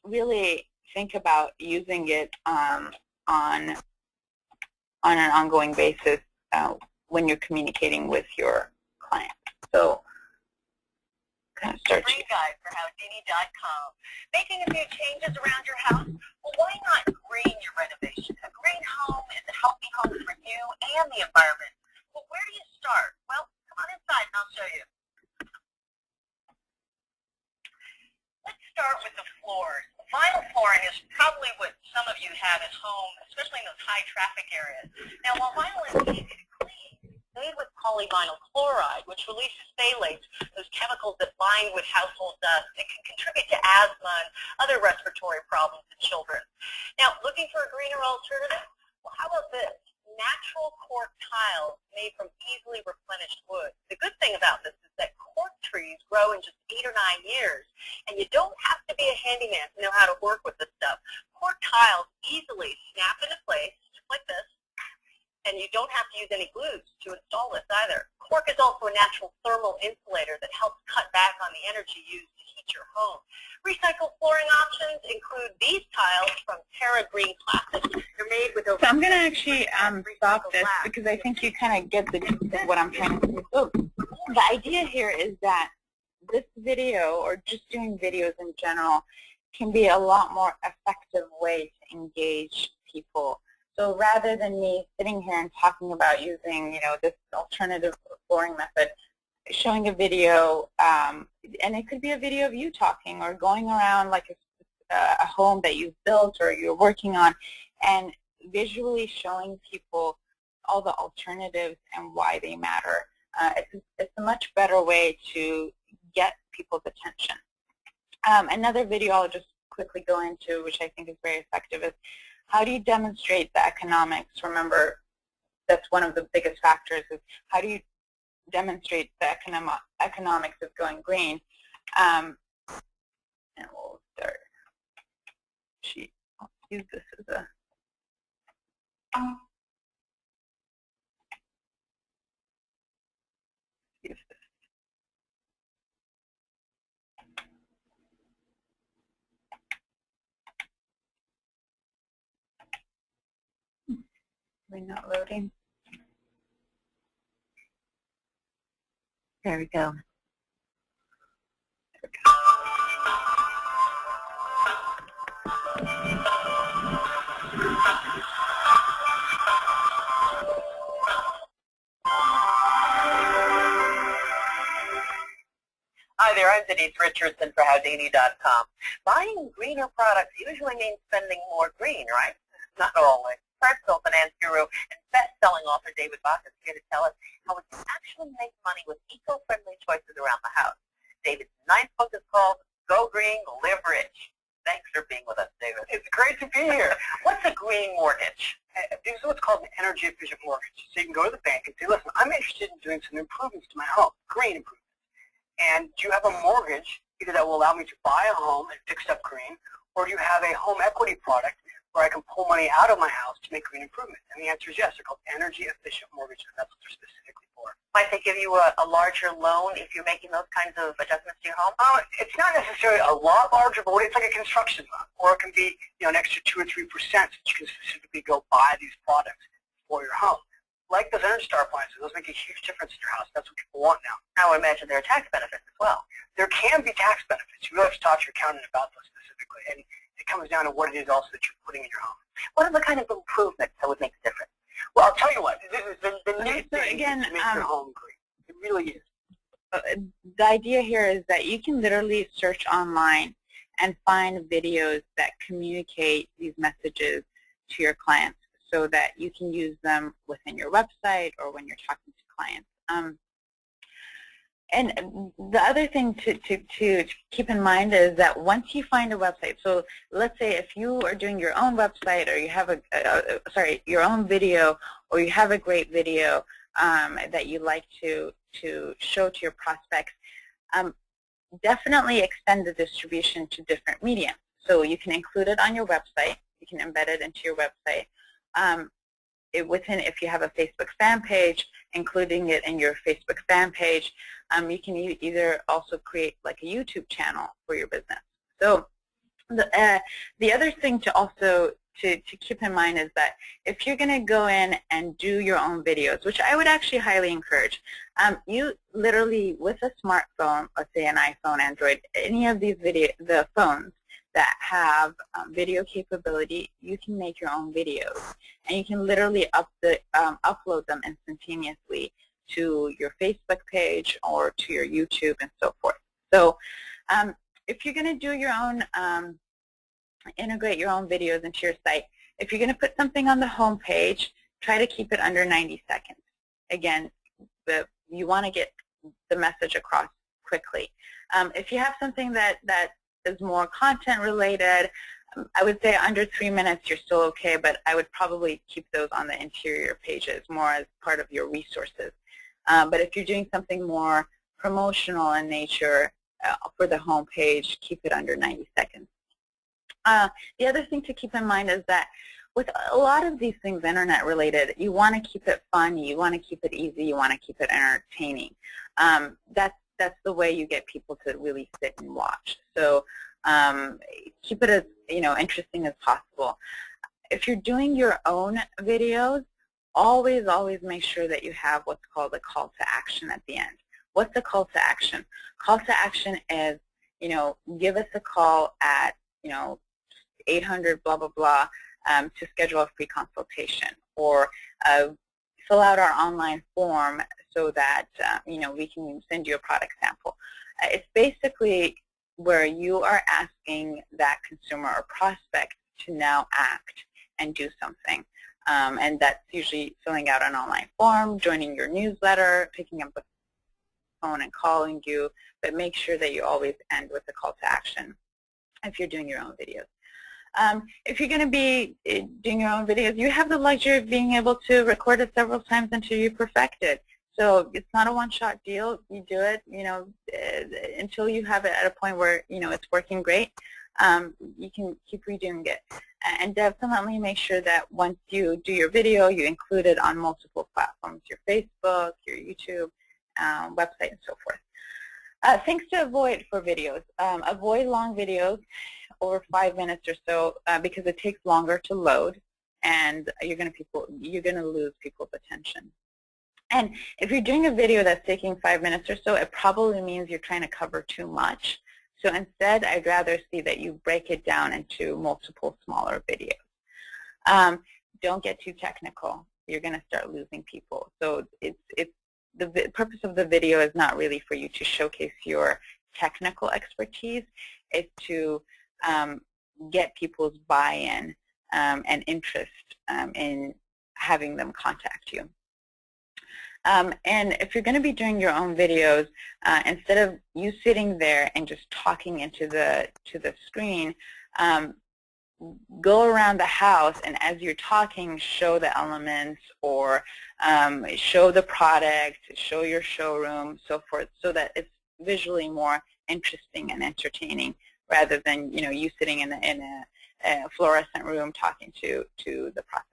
really think about using it on an ongoing basis when you're communicating with your client. So kind of start. Free guide for Houdini.com. Making a few changes around your house? Well, why not green your renovation? A green home is a healthy home for you and the environment. Well, where do you start? Well, come on inside and I'll show you. Let's start with the floors. Vinyl flooring is probably what some of you have at home, especially in those high traffic areas. Now, while vinyl is easy to clean, made with polyvinyl chloride, which releases phthalates, those chemicals that bind with household dust, and can contribute to asthma and other respiratory problems in children. Now, looking for a greener alternative? Well, how about this? Natural cork tiles made from easily replenished wood. The good thing about this is that cork trees grow in just 8 or 9 years, and you don't have to be a handyman to know how to work with this stuff. Cork tiles easily snap into place, just like this, and you don't have to use any glues to install this either. Cork is also a natural thermal insulator that helps cut back on the energy used to heat your home. Recycled flooring options include these tiles from Terra Green Plastic. They're made with over... So I'm going to actually stop this because I think you kind of get the gist of what I'm trying to do. So the idea here is that this video, or just doing videos in general, can be a lot more effective way to engage people. So rather than me sitting here and talking about using, this alternative flooring method, showing a video, and it could be a video of you talking or going around like a home that you've built or you're working on, and visually showing people all the alternatives and why they matter. It's a much better way to get people's attention. Another video I'll just quickly go into, which I think is very effective, is how do you demonstrate the economics? Remember, that's one of the biggest factors, is how do you demonstrate the economics of going green? And we'll start. I'll use this as a use this. Are we not loading? There we go. There we go. Hi there, I'm Denise Richardson for Howdini.com. Buying greener products usually means spending more green, right? Not always. Personal finance guru and best-selling author David Bach is here to tell us how we can actually make money with eco-friendly choices around the house. David's ninth book is called Go Green, Live Rich. Thanks for being with us, David. It's great to be here. What's a green mortgage? This is what's called an energy-efficient mortgage. So you can go to the bank and say, listen, I'm interested in doing some improvements to my home, green improvements. And do you have a mortgage either that will allow me to buy a home and fix up green, or do you have a home equity product where I can pull money out of my house to make green improvements? And the answer is yes. They're called energy-efficient mortgages, and that's what they're specifically for. Might they give you a larger loan if you're making those kinds of adjustments to your home? It's not necessarily a lot larger, but it's like a construction loan, or it can be an extra 2 or 3% that you can specifically go buy these products for your home. Like those Energy Star appliances, those make a huge difference in your house. That's what people want now. I would imagine there are tax benefits as well. There can be tax benefits. You really have to talk to your accountant about those specifically, and it comes down to what it is also that you're putting in your home. What are the kind of improvements that would make a difference? Well, I'll tell you what. This is the new thing again, to make your home green. It really is. The idea here is that you can literally search online and find videos that communicate these messages to your clients, so that you can use them within your website or when you're talking to clients. And the other thing to keep in mind is that once you find a website, so let's say if you are doing your own website, or you have your own video, or you have a great video that you like to show to your prospects, definitely extend the distribution to different mediums. So you can include it on your website. You can embed it into your website. If you have a Facebook fan page, including it in your Facebook fan page, you can either also create like a YouTube channel for your business. So the other thing to also to keep in mind is that if you're going to go in and do your own videos, which I would actually highly encourage, you literally with a smartphone, let's say an iPhone, Android, any of these the phones that have video capability, you can make your own videos, and you can literally upload them instantaneously to your Facebook page or to your YouTube and so forth. So if you're going to do your own, integrate your own videos into your site, if you're going to put something on the home page, try to keep it under 90 seconds. Again, you want to get the message across quickly. If you have something that is more content related, I would say under 3 minutes you're still okay, but I would probably keep those on the interior pages more as part of your resources. But if you're doing something more promotional in nature for the home page, keep it under 90 seconds. The other thing to keep in mind is that with a lot of these things internet related, you want to keep it fun, you want to keep it easy, you want to keep it entertaining. That's the way you get people to really sit and watch. So keep it as interesting as possible. If you're doing your own videos, always make sure that you have what's called a call to action at the end. What's the call to action? Call to action is, give us a call at 800 blah blah blah. to schedule a free consultation, or fill out our online form so that we can send you a product sample. It's basically where you are asking that consumer or prospect to now act and do something. And that's usually filling out an online form, joining your newsletter, picking up the phone and calling you, but make sure that you always end with a call to action if you're doing your own videos. If you're going to be doing your own videos, you have the luxury of being able to record it several times until you perfect it. So it's not a one-shot deal. You do it, until you have it at a point where, it's working great. You can keep redoing it. And definitely make sure that once you do your video, you include it on multiple platforms, your Facebook, your YouTube, website, and so forth. Things to avoid for videos. Avoid long videos over 5 minutes or so because it takes longer to load, and you're going to lose people's attention. And if you're doing a video that's taking 5 minutes or so, it probably means you're trying to cover too much. So instead, I'd rather see that you break it down into multiple smaller videos. Don't get too technical. You're going to start losing people. So the purpose of the video is not really for you to showcase your technical expertise. It's to get people's buy-in and interest in having them contact you. And if you're going to be doing your own videos, instead of you sitting there and just talking into the screen, go around the house, and as you're talking, show the elements, or show the product, show your showroom, so forth, so that it's visually more interesting and entertaining, rather than you sitting in a fluorescent room talking to the prospect.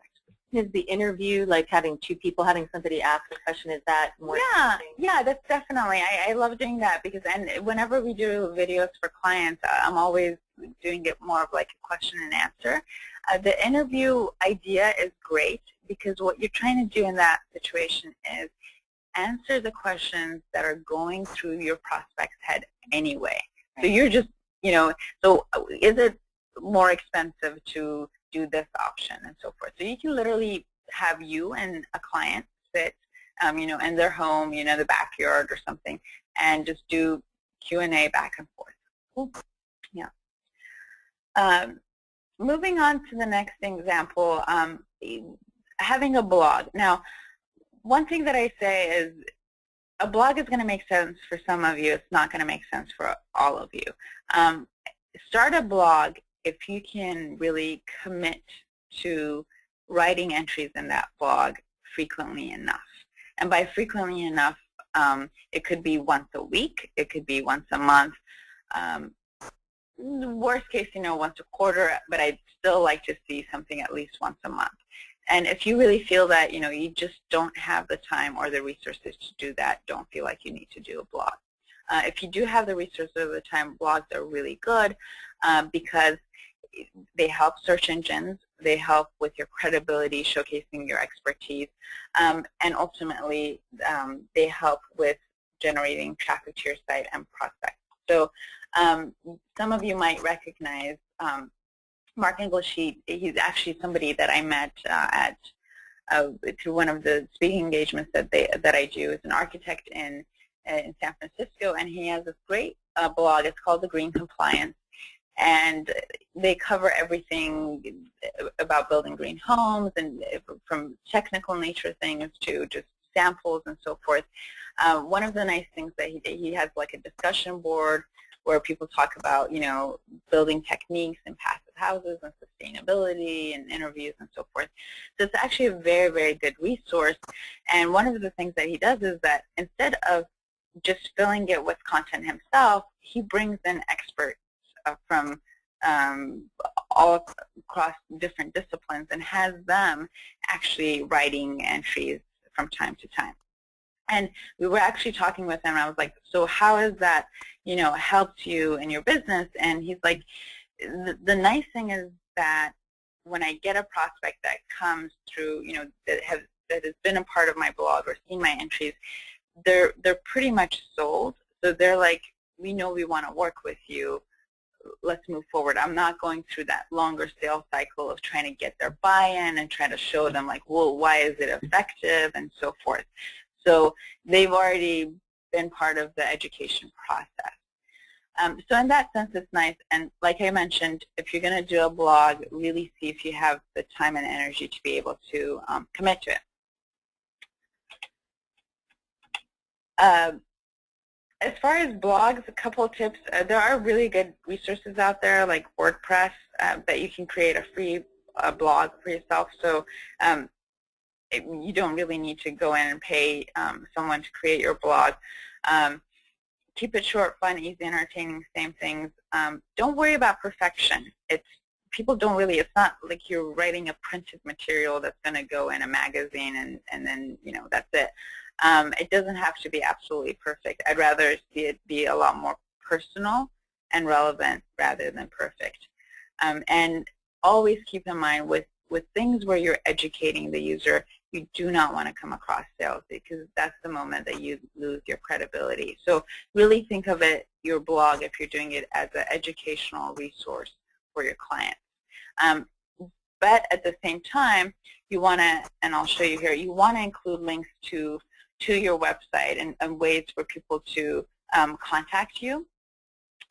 Is the interview, like having two people, having somebody ask a question, is that more interesting? Yeah, that's definitely. I love doing that because, and whenever we do videos for clients, I'm always doing it more of like a question and answer. The interview idea is great because what you're trying to do in that situation is answer the questions that are going through your prospect's head anyway. So you're just, so is it more expensive to do this option and so forth. So you can literally have you and a client sit, in their home, the backyard or something, and just do Q&A back and forth. Cool. Yeah. Moving on to the next example, having a blog. Now, one thing that I say is a blog is going to make sense for some of you. It's not going to make sense for all of you. Start a blog if you can really commit to writing entries in that blog frequently enough. And by frequently enough, it could be once a week, it could be once a month, worst case, once a quarter, but I'd still like to see something at least once a month. And if you really feel that, you just don't have the time or the resources to do that, don't feel like you need to do a blog. If you do have the resources or the time, blogs are really good because they help search engines, they help with your credibility, showcasing your expertise, and ultimately they help with generating traffic to your site and prospects. So some of you might recognize Mark English. He's actually somebody that I met through one of the speaking engagements that I do. As an architect in San Francisco, and he has this great blog. It's called The Green Compliance. And they cover everything about building green homes, and from technical nature things to just samples and so forth. One of the nice things that he has like a discussion board where people talk about, building techniques in passive houses and sustainability and interviews and so forth. So it's actually a very, very good resource. And one of the things that he does is that instead of just filling it with content himself, he brings in experts from all across different disciplines and has them actually writing entries from time to time. And we were actually talking with him, and I was like, so how has that, helped you in your business? And he's like, the nice thing is that when I get a prospect that comes through, that has been a part of my blog or seen my entries, they're pretty much sold. So they're like, we know we want to work with you. let's move forward. I'm not going through that longer sales cycle of trying to get their buy-in and trying to show them like, well, why is it effective and so forth. So they've already been part of the education process. So in that sense, it's nice. And like I mentioned, if you're going to do a blog, really see if you have the time and energy to be able to commit to it. As far as blogs, a couple of tips. There are really good resources out there like WordPress that you can create a free blog for yourself. So you don't really need to go in and pay someone to create your blog. Keep it short, fun, easy, entertaining, same things. Don't worry about perfection. People don't really, it's not like you're writing a printed material that's going to go in a magazine and then, that's it. It doesn't have to be absolutely perfect. I'd rather see it be a lot more personal and relevant rather than perfect. And always keep in mind with things where you're educating the user, you do not want to come across salesy because that's the moment that you lose your credibility. So really think of it, your blog, if you're doing it as an educational resource for your clients. But at the same time, you want to, and I'll show you here, you want to include links to your website and ways for people to contact you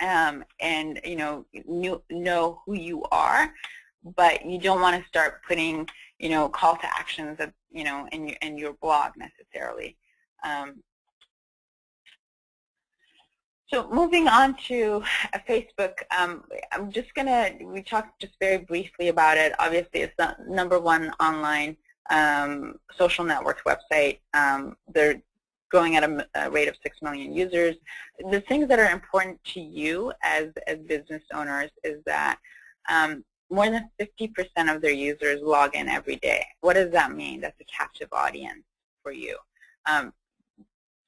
and know who you are, but you don't want to start putting call to actions that in your blog necessarily. So moving on to Facebook, I'm just we talked just very briefly about it. Obviously, it's the #1 online social network website. They're growing at a rate of 6 million users. The things that are important to you as business owners is that more than 50% of their users log in every day. What does that mean? That's a captive audience for you.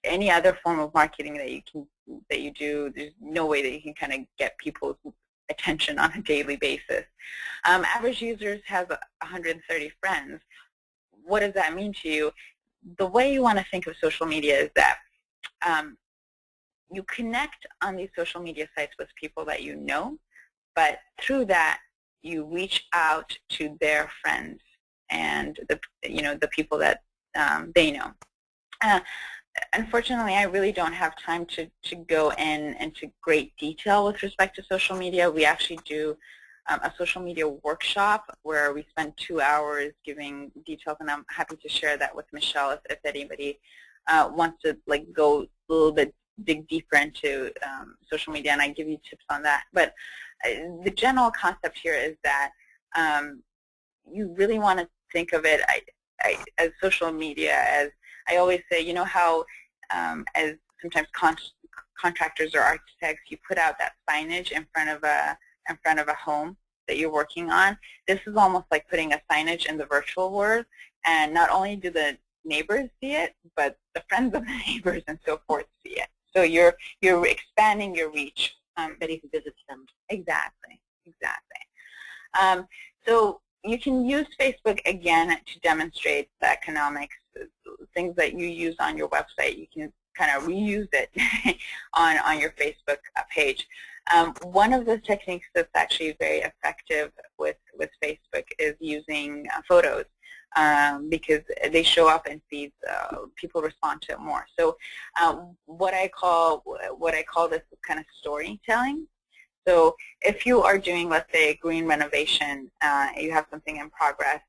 Any other form of marketing that you do, there's no way that you can kind of get people's attention on a daily basis. Average users have 130 friends. What does that mean to you? The way you want to think of social media is that you connect on these social media sites with people that you know, but through that you reach out to their friends and the people that they know. Unfortunately, I really don't have time to go into great detail with respect to social media. We actually do a social media workshop where we spend 2 hours giving details, and I'm happy to share that with Michelle if anybody wants to go a little bit, dig deeper into social media, and I give you tips on that. But the general concept here is that you really want to think of it as social media as, I always say, how as sometimes contractors or architects, you put out that signage in front of a home that you're working on. This is almost like putting a signage in the virtual world, and not only do the neighbors see it, but the friends of the neighbors and so forth see it. So you're expanding your reach. Anybody who visits them. Exactly. So you can use Facebook again to demonstrate the economics. Things that you use on your website, you can kind of reuse it on your Facebook page. One of the techniques that's actually very effective with Facebook is using photos because they show up in feeds. People respond to it more. So what I call this is kind of storytelling. So if you are doing, let's say, a green renovation, you have something in progress,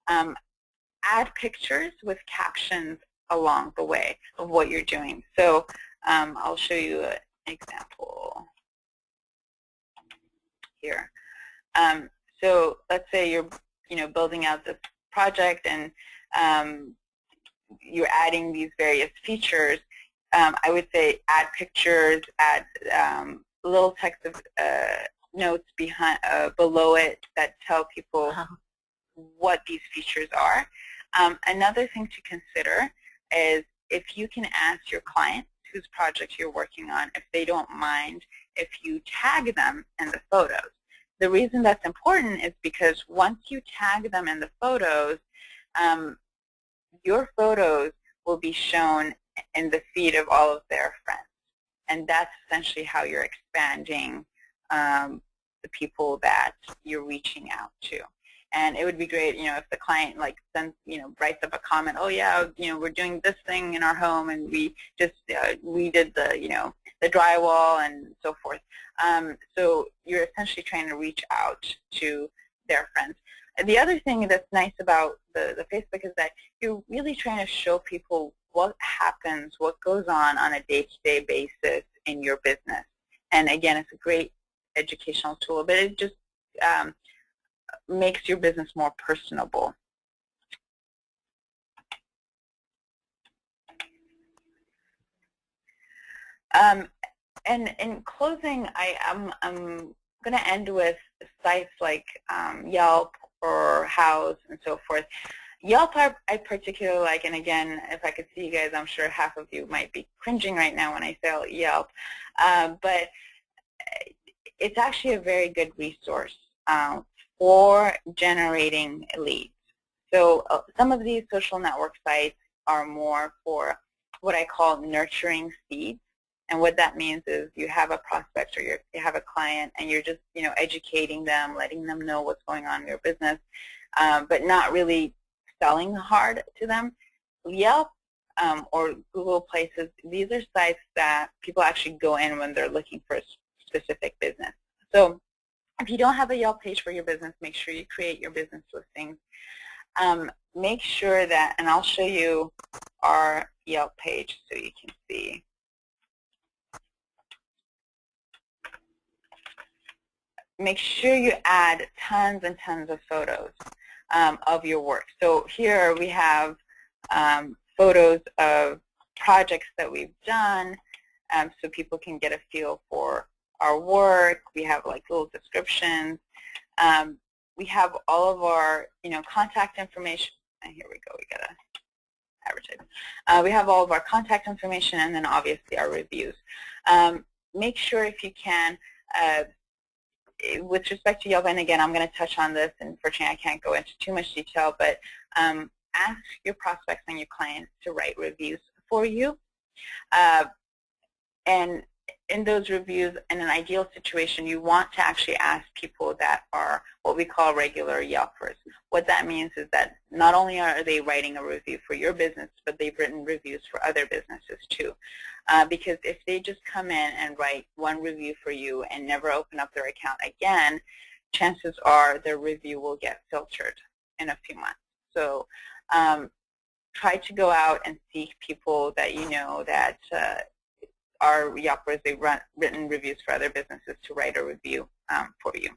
add pictures with captions along the way of what you're doing. So I'll show you an example here. So let's say you're building out this project and you're adding these various features. I would say add pictures, add little text of notes below it that tell people what these features are. Another thing to consider is if you can ask your client whose project you're working on if they don't mind if you tag them in the photos. The reason that's important is because once you tag them in the photos, your photos will be shown in the feed of all of their friends. And that's essentially how you're expanding the people that you're reaching out to. And it would be great, if the client sends, writes up a comment, oh yeah, we're doing this thing in our home, and we just redid the drywall and so forth. So you're essentially trying to reach out to their friends. And the other thing that's nice about the Facebook is that you're really trying to show people what happens, what goes on a day-to-day basis in your business. And again, it's a great educational tool, but it just makes your business more personable. And in closing, I'm going to end with sites like Yelp or House and so forth. Yelp I particularly like, and again, if I could see you guys, I'm sure half of you might be cringing right now when I say Yelp, but it's actually a very good resource for generating leads. So some of these social network sites are more for what I call nurturing seeds. And what that means is you have a prospect or you have a client, and you're just educating them, letting them know what's going on in your business, but not really selling hard to them. Yelp or Google Places, these are sites that people actually go in when they're looking for a specific business. So if you don't have a Yelp page for your business, make sure you create your business listings. Make sure that, and I'll show you our Yelp page so you can see. Make sure you add tons and tons of photos of your work. So here we have photos of projects that we've done, so people can get a feel for our work. We have little descriptions. We have all of our contact information. And here we go. We gotta advertise. We have all of our contact information, and then obviously our reviews. Make sure, if you can, with respect to Yelp, and again, I'm going to touch on this, and unfortunately I can't go into too much detail, but ask your prospects and your clients to write reviews for you. And in those reviews, in an ideal situation, you want to actually ask people that are what we call regular Yelpers. What that means is that not only are they writing a review for your business, but they've written reviews for other businesses too. Because if they just come in and write one review for you and never open up their account again, chances are their review will get filtered in a few months. So try to go out and seek people that you know that are Yelpers. They've written reviews for other businesses to write a review for you.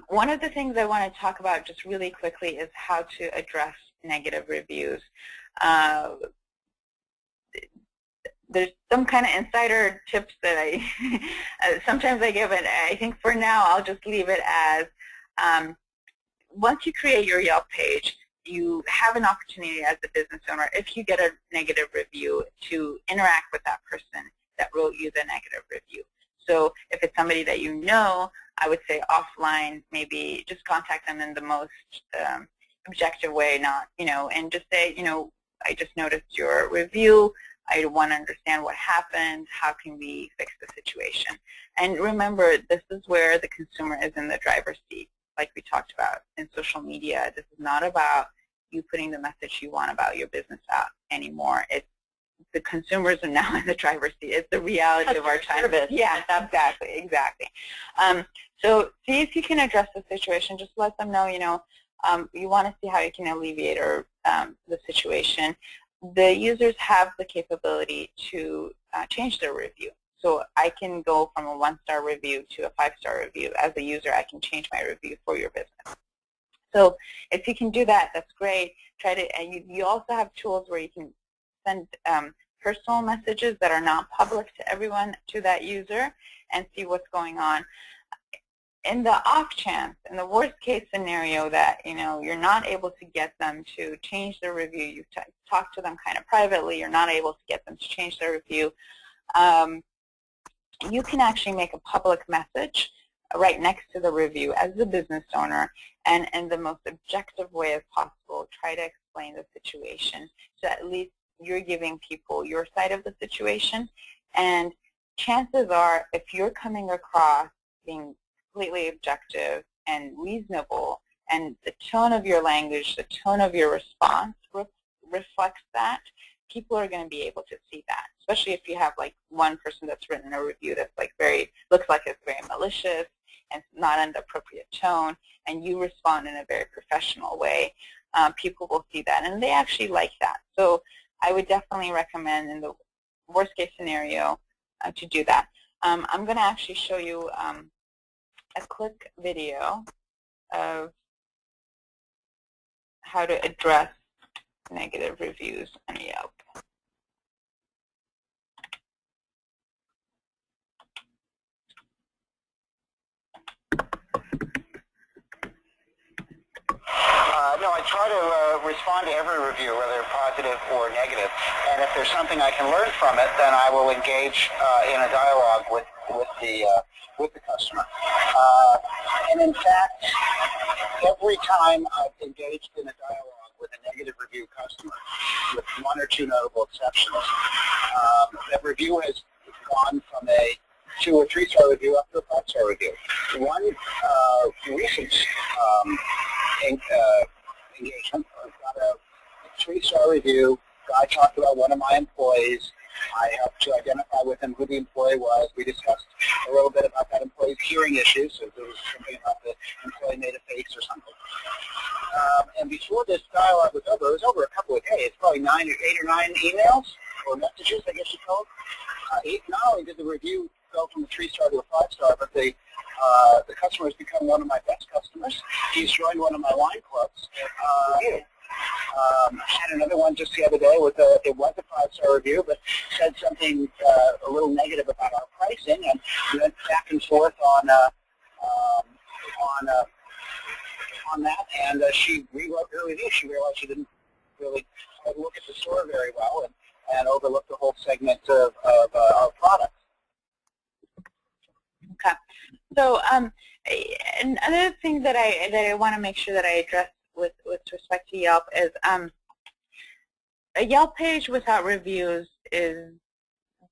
One of the things I want to talk about just really quickly is how to address negative reviews. There's some kind of insider tips that I sometimes I give, and I think for now I'll just leave it as once you create your Yelp page, you have an opportunity as a business owner, if you get a negative review, to interact with that person that wrote you the negative review. So if it's somebody that you know, I would say offline, maybe just contact them in the most objective way, not, and just say, I just noticed your review. I want to understand what happened. How can we fix the situation? And remember, this is where the consumer is in the driver's seat, like we talked about in social media. This is not about you putting the message you want about your business out anymore. It's the consumers are now in the driver's seat. It's the reality of our time. Yeah, exactly. So see if you can address the situation. Just let them know, you want to see how you can alleviate the situation. The users have the capability to change their review. So I can go from a 1-star review to a 5-star review. As a user, I can change my review for your business. So if you can do that, that's great. Try to, and you also have tools where you can send personal messages that are not public to everyone to that user and see what's going on. In the off chance, in the worst case scenario that you're not able to get them to change their review, you've talked to them kind of privately, you're not able to get them to change their review, you can actually make a public message right next to the review as the business owner, and in the most objective way as possible, try to explain the situation so at least you're giving people your side of the situation, and chances are, if you're coming across being completely objective and reasonable, and the tone of your language, the tone of your response reflects that, people are going to be able to see that, especially if you have like one person that's written a review that's like looks like it's very malicious and not in the appropriate tone, and you respond in a very professional way. People will see that, and they actually like that. So I would definitely recommend, in the worst case scenario, to do that. I'm going to actually show you a quick video of how to address negative reviews on Yelp. No, I try to respond to every review, whether positive or negative. And if there's something I can learn from it, then I will engage in a dialogue with the customer. And in fact, every time I've engaged in a dialogue with a negative review customer, with one or two notable exceptions, that review has gone from a 2 or 3 star review up to a 5 star review. One recent engagement, I've got a 3 star review. Guy talked about one of my employees. I helped to identify with him who the employee was. We discussed a little bit about that employee's hearing issues, so there was something about the employee made a face or something. And before this dialogue was over, it was over a couple of days, probably 8 or 9 emails or messages, I guess you call it. Not only did the review go from a 3 star to a 5 star, but the customer has become one of my best customers. He's joined one of my wine clubs. Had another one just the other day with it was a 5 star review, but said something a little negative about our pricing, and we went back and forth on that, and she rewrote her review. She realized she didn't really look at the store very well, and overlooked the whole segment of our product. Okay. So another thing that I want to make sure that I address with respect to Yelp is a Yelp page without reviews is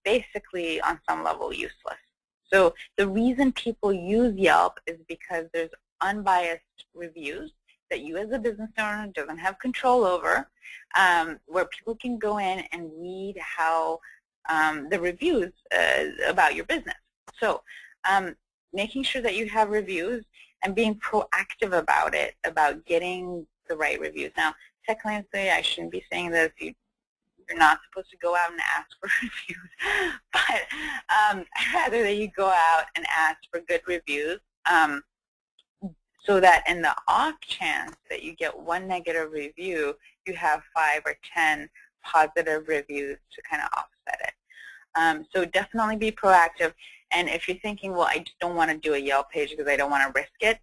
basically on some level useless. So the reason people use Yelp is because there's unbiased reviews that you as a business owner doesn't have control over, where people can go in and read how the reviews about your business. So making sure that you have reviews and being proactive about it, about getting the right reviews. Now, technically, I shouldn't be saying this. You're not supposed to go out and ask for reviews, but I'd rather that you go out and ask for good reviews, so that in the off chance that you get one negative review, you have 5 or 10 positive reviews to kind of offset it. So definitely be proactive. And if you're thinking, well, I just don't want to do a Yelp page because I don't want to risk it,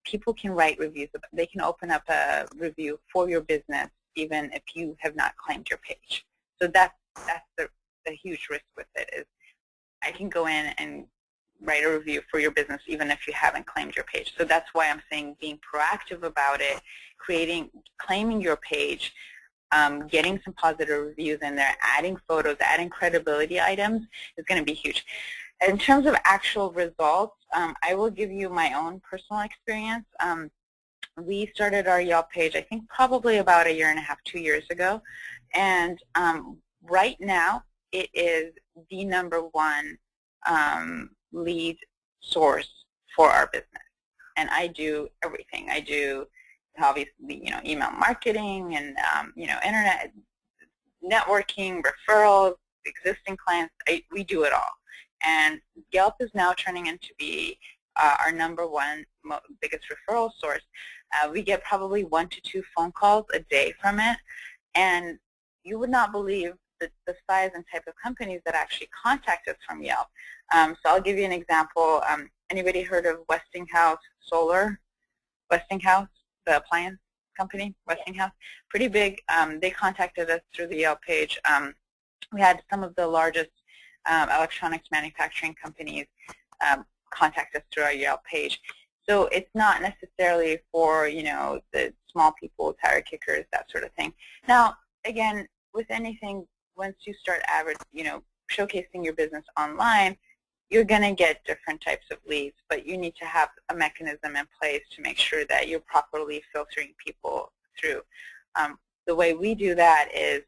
people can write reviews. They can open up a review for your business even if you have not claimed your page. So that's the huge risk with it, is I can go in and write a review for your business even if you haven't claimed your page. So that's why I'm saying being proactive about it, claiming your page, getting some positive reviews in there, adding photos, adding credibility items is going to be huge. In terms of actual results, I will give you my own personal experience. We started our Yelp page, I think, probably about 1.5 years, 2 years ago. And right now, it is the #1 lead source for our business. And I do everything. I do, obviously, email marketing and, internet networking, referrals, existing clients. We do it all. And Yelp is now turning into be our #1 biggest referral source. We get probably 1 to 2 phone calls a day from it. And you would not believe the size and type of companies that actually contact us from Yelp. So I'll give you an example. Anybody heard of Westinghouse Solar? Westinghouse, the appliance company, Westinghouse, pretty big. They contacted us through the Yelp page. We had some of the largest electronics manufacturing companies contact us through our Yelp page. So it's not necessarily for, the small people, tire kickers, that sort of thing. Now, again, with anything, once you start showcasing your business online, you're going to get different types of leads, but you need to have a mechanism in place to make sure that you're properly filtering people through. The way we do that is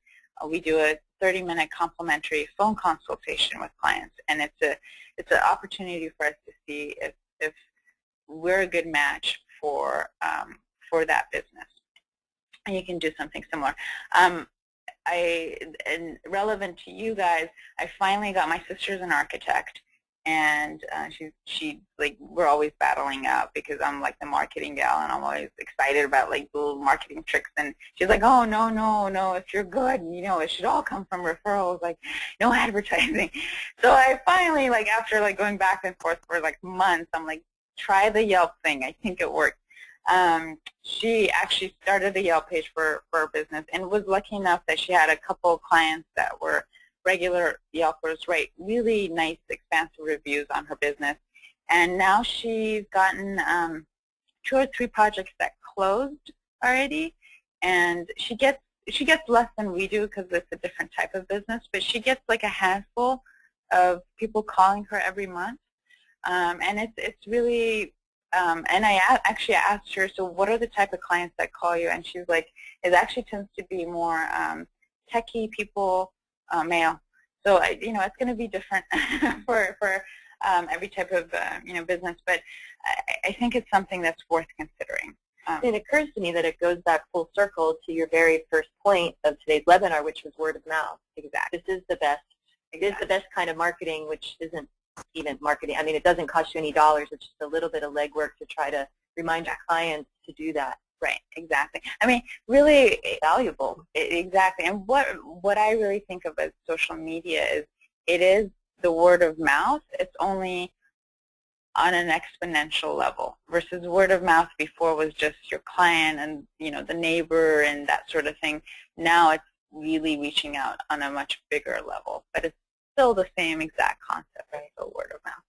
we do a 30-minute complimentary phone consultation with clients, and it's an opportunity for us to see if we're a good match for that business. And you can do something similar. And relevant to you guys, I finally got, my sister's an architect, and she like, we're always battling out because I'm like the marketing gal, and I'm always excited about like little marketing tricks, and she's like, oh no, if you're good, you know, it should all come from referrals, like no advertising. So I finally, like after like going back and forth for like months, I'm like, try the Yelp thing, I think it worked. She actually started a Yelp page for her business, and was lucky enough that she had a couple of clients that were regular Yelpers, write really nice, expansive reviews on her business. And now she's gotten 2 or 3 projects that closed already, and she gets less than we do because it's a different type of business, but she gets like a handful of people calling her every month, and it's really. And I actually asked her, so what are the type of clients that call you? And she's like, it actually tends to be more techie people, male. So you know, it's going to be different for every type of business, but I think it's something that's worth considering. It occurs to me that it goes back full circle to your very first point of today's webinar, which was word of mouth. Exactly. This is the best. It is the best kind of marketing, which isn't even marketing. I mean, it doesn't cost you any dollars. It's just a little bit of legwork to try to remind your clients to do that. Right, exactly. I mean, really valuable. Exactly. And what I really think of as social media is, it is the word of mouth. It's only on an exponential level, versus word of mouth before was just your client and, you know, the neighbor and that sort of thing. Now it's really reaching out on a much bigger level, but it's still the same exact concept, right? So word of mouth.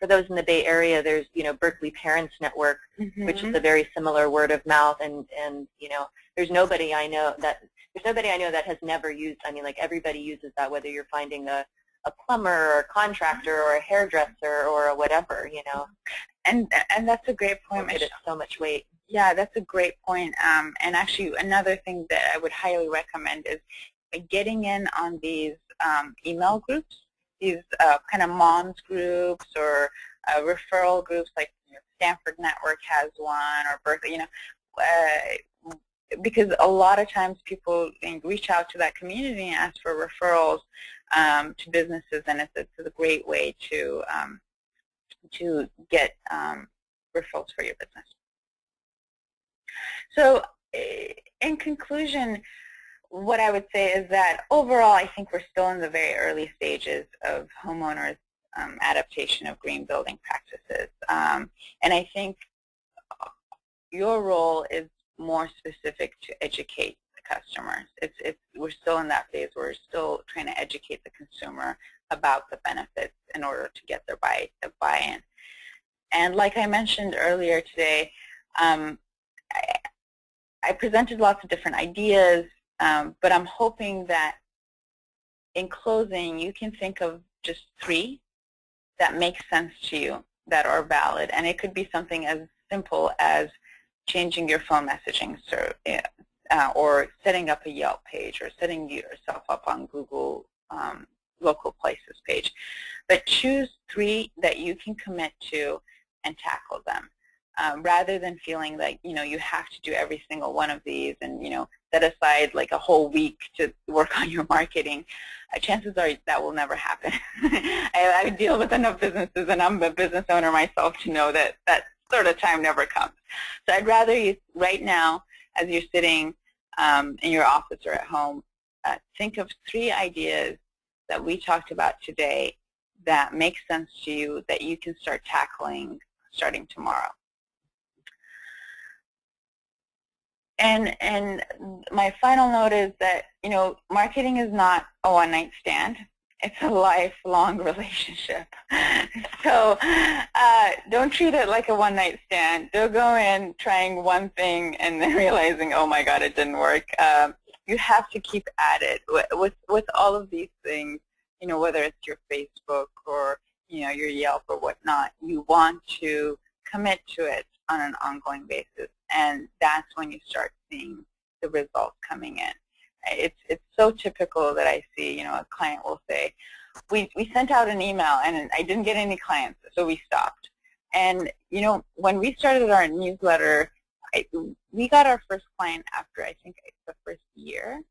For those in the Bay Area, there's, you know, Berkeley Parents Network, which is a very similar word of mouth, and you know, there's nobody I know that has never used. I mean, like, everybody uses that, whether you're finding a plumber or a contractor or a hairdresser or a whatever, you know. And that's a great point. It's so much weight. Yeah, that's a great point. And actually, another thing that I would highly recommend is getting in on these email groups, these kind of moms groups or referral groups, like, you know, Stanford Network has one, or Berkeley, you know, because a lot of times people reach out to that community and ask for referrals to businesses, and it's a great way to get referrals for your business. So in conclusion, what I would say is that overall, I think we're still in the very early stages of homeowners' adaptation of green building practices. And I think your role is more specific to educate the customers. We're still in that phase where we're still trying to educate the consumer about the benefits in order to get their buy-in. And like I mentioned earlier today, I presented lots of different ideas, but I'm hoping that in closing, you can think of just 3 that make sense to you, that are valid. And it could be something as simple as changing your phone messaging, or setting up a Yelp page, or setting yourself up on Google local places page. But choose 3 that you can commit to and tackle them. Rather than feeling like, you know, you have to do every single one of these and, you know, set aside like a whole week to work on your marketing. Chances are that will never happen. I deal with enough businesses, and I'm a business owner myself, to know that that sort of time never comes. So I'd rather you, right now, as you're sitting in your office or at home, think of 3 ideas that we talked about today that make sense to you, that you can start tackling starting tomorrow. And my final note is that, you know, marketing is not a one-night stand. It's a lifelong relationship. So don't treat it like a one-night stand. Don't go in trying one thing and then realizing, oh my God, it didn't work. You have to keep at it. With all of these things, whether it's your Facebook or, your Yelp or whatnot, you want to commit to it on an ongoing basis, and that's when you start seeing the results coming in. It's so typical that I see, a client will say, we sent out an email and I didn't get any clients, so we stopped. And, when we started our newsletter, we got our first client after, I think, the first year.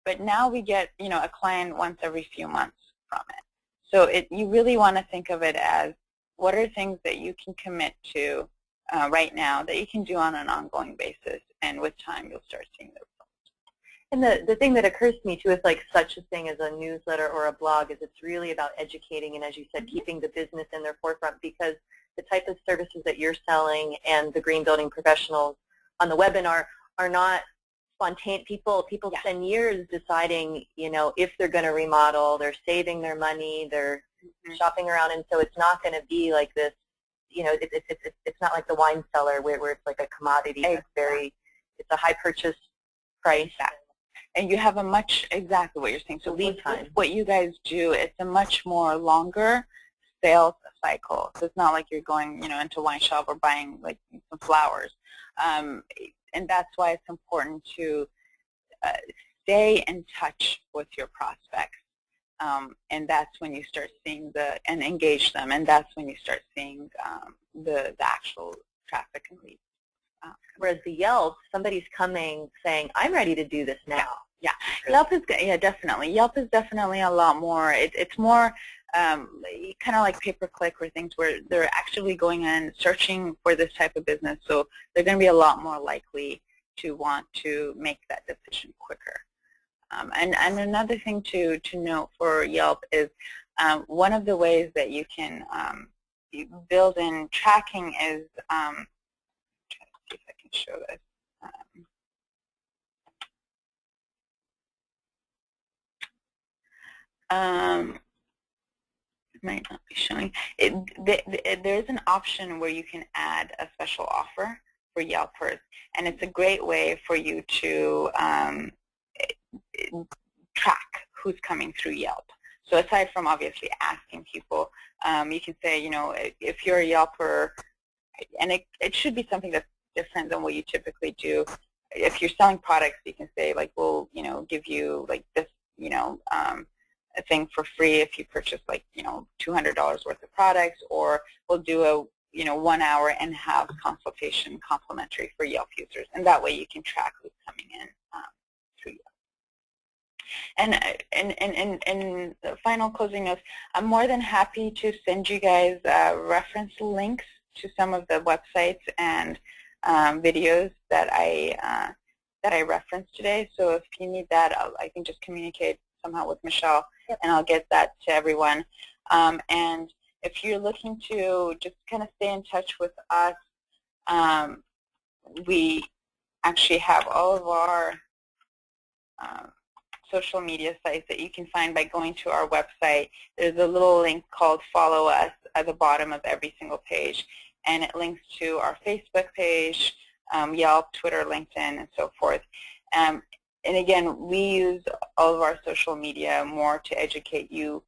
But now we get, a client once every few months from it. So you really want to think of it as, what are things that you can commit to right now that you can do on an ongoing basis, and with time you'll start seeing the results. And the thing that occurs to me too is like such a thing as a newsletter or a blog is it's really about educating and, as you said, keeping the business in their forefront, because the type of services that you're selling and the green building professionals on the webinar are not spontaneous. People spend years deciding, if they're going to remodel, they're saving their money, they're shopping around, and so it's not going to be like this, it's not like the wine cellar where it's like a commodity. Exactly. It's a high purchase price. And you have a much, exactly what you're saying. So lead time. What you guys do, it's a much more longer sales cycle. So it's not like you're going, into a wine shop or buying like some flowers. And that's why it's important to stay in touch with your prospects. And that's when you start seeing and engage them, and that's when you start seeing the actual traffic and leads. Whereas the Yelp, somebody's coming saying, I'm ready to do this now. Yeah, Yelp is, definitely. Yelp is definitely a lot more, it's more kind of like pay-per-click or things where they're actually going in searching for this type of business, so they're going to be a lot more likely to want to make that decision quicker. And another thing to note for Yelp is one of the ways that you can build in tracking is, trying to see if I can show this. It might not be showing. There's an option where you can add a special offer for Yelpers, and it's a great way for you to track who's coming through Yelp. So aside from obviously asking people, you can say, if you're a Yelper, and it should be something that's different than what you typically do. If you're selling products, you can say, like, we'll, give you like this, a thing for free if you purchase like, $200 worth of products, or we'll do a 1 hour in-house consultation complimentary for Yelp users, and that way you can track who's coming in through Yelp. And the final closing notes, I'm more than happy to send you guys reference links to some of the websites and videos that I referenced today. So if you need that, I can just communicate somehow with Michelle, and I'll get that to everyone. And if you're looking to just kind of stay in touch with us, we actually have all of our social media sites that you can find by going to our website. There's a little link called Follow Us at the bottom of every single page, and it links to our Facebook page, Yelp, Twitter, LinkedIn, and so forth. And again, we use all of our social media more to educate you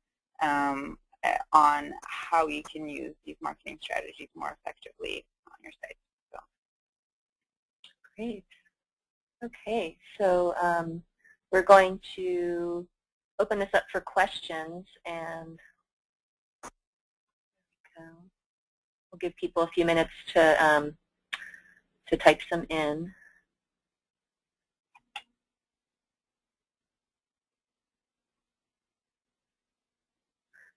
on how you can use these marketing strategies more effectively on your site. So. Great. Okay, so we're going to open this up for questions, and we'll give people a few minutes to type some in.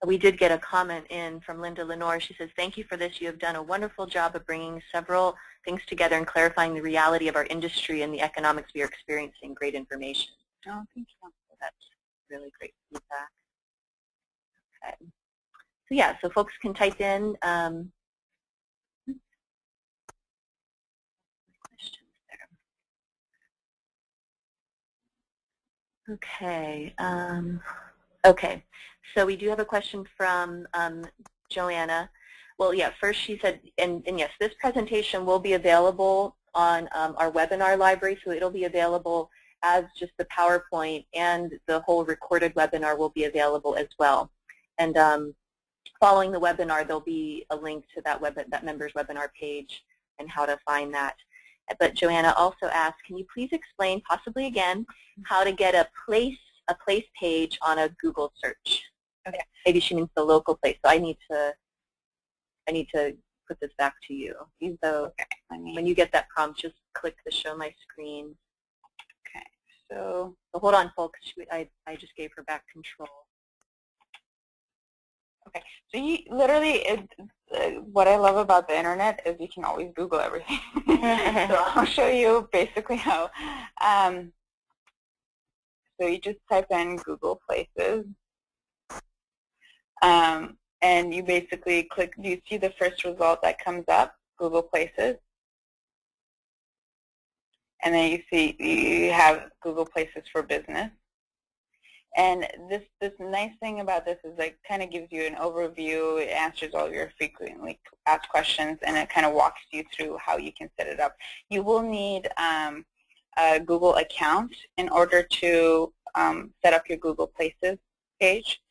We did get a comment in from Linda Lenore. She says, thank you for this. You have done a wonderful job of bringing several things together and clarifying the reality of our industry and the economics we are experiencing. Great information. Oh, thank you. That's really great feedback. Okay. So yeah, so folks can type in questions there. Okay. Okay. So we do have a question from Joanna. Well, yeah, first she said, and yes, this presentation will be available on our webinar library, so it'll be available as just the PowerPoint, and the whole recorded webinar will be available as well. And following the webinar, there'll be a link to that members webinar page and how to find that. But Joanna also asked, can you please explain, possibly again, how to get a place page on a Google search? Okay. Maybe she means the local place. So I need to put this back to you. So when you get that prompt, just click the Show My Screen. Okay. So hold on, folks. I just gave her back control. Okay. So you literally, what I love about the internet is you can always Google everything. So I'll show you basically how. So you just type in Google Places. And you basically click, do you see the first result that comes up, Google Places? And then you see you have Google Places for Business. And this nice thing about this is it kind of gives you an overview, it answers all your frequently asked questions, and it kind of walks you through how you can set it up. You will need a Google account in order to set up your Google Places page.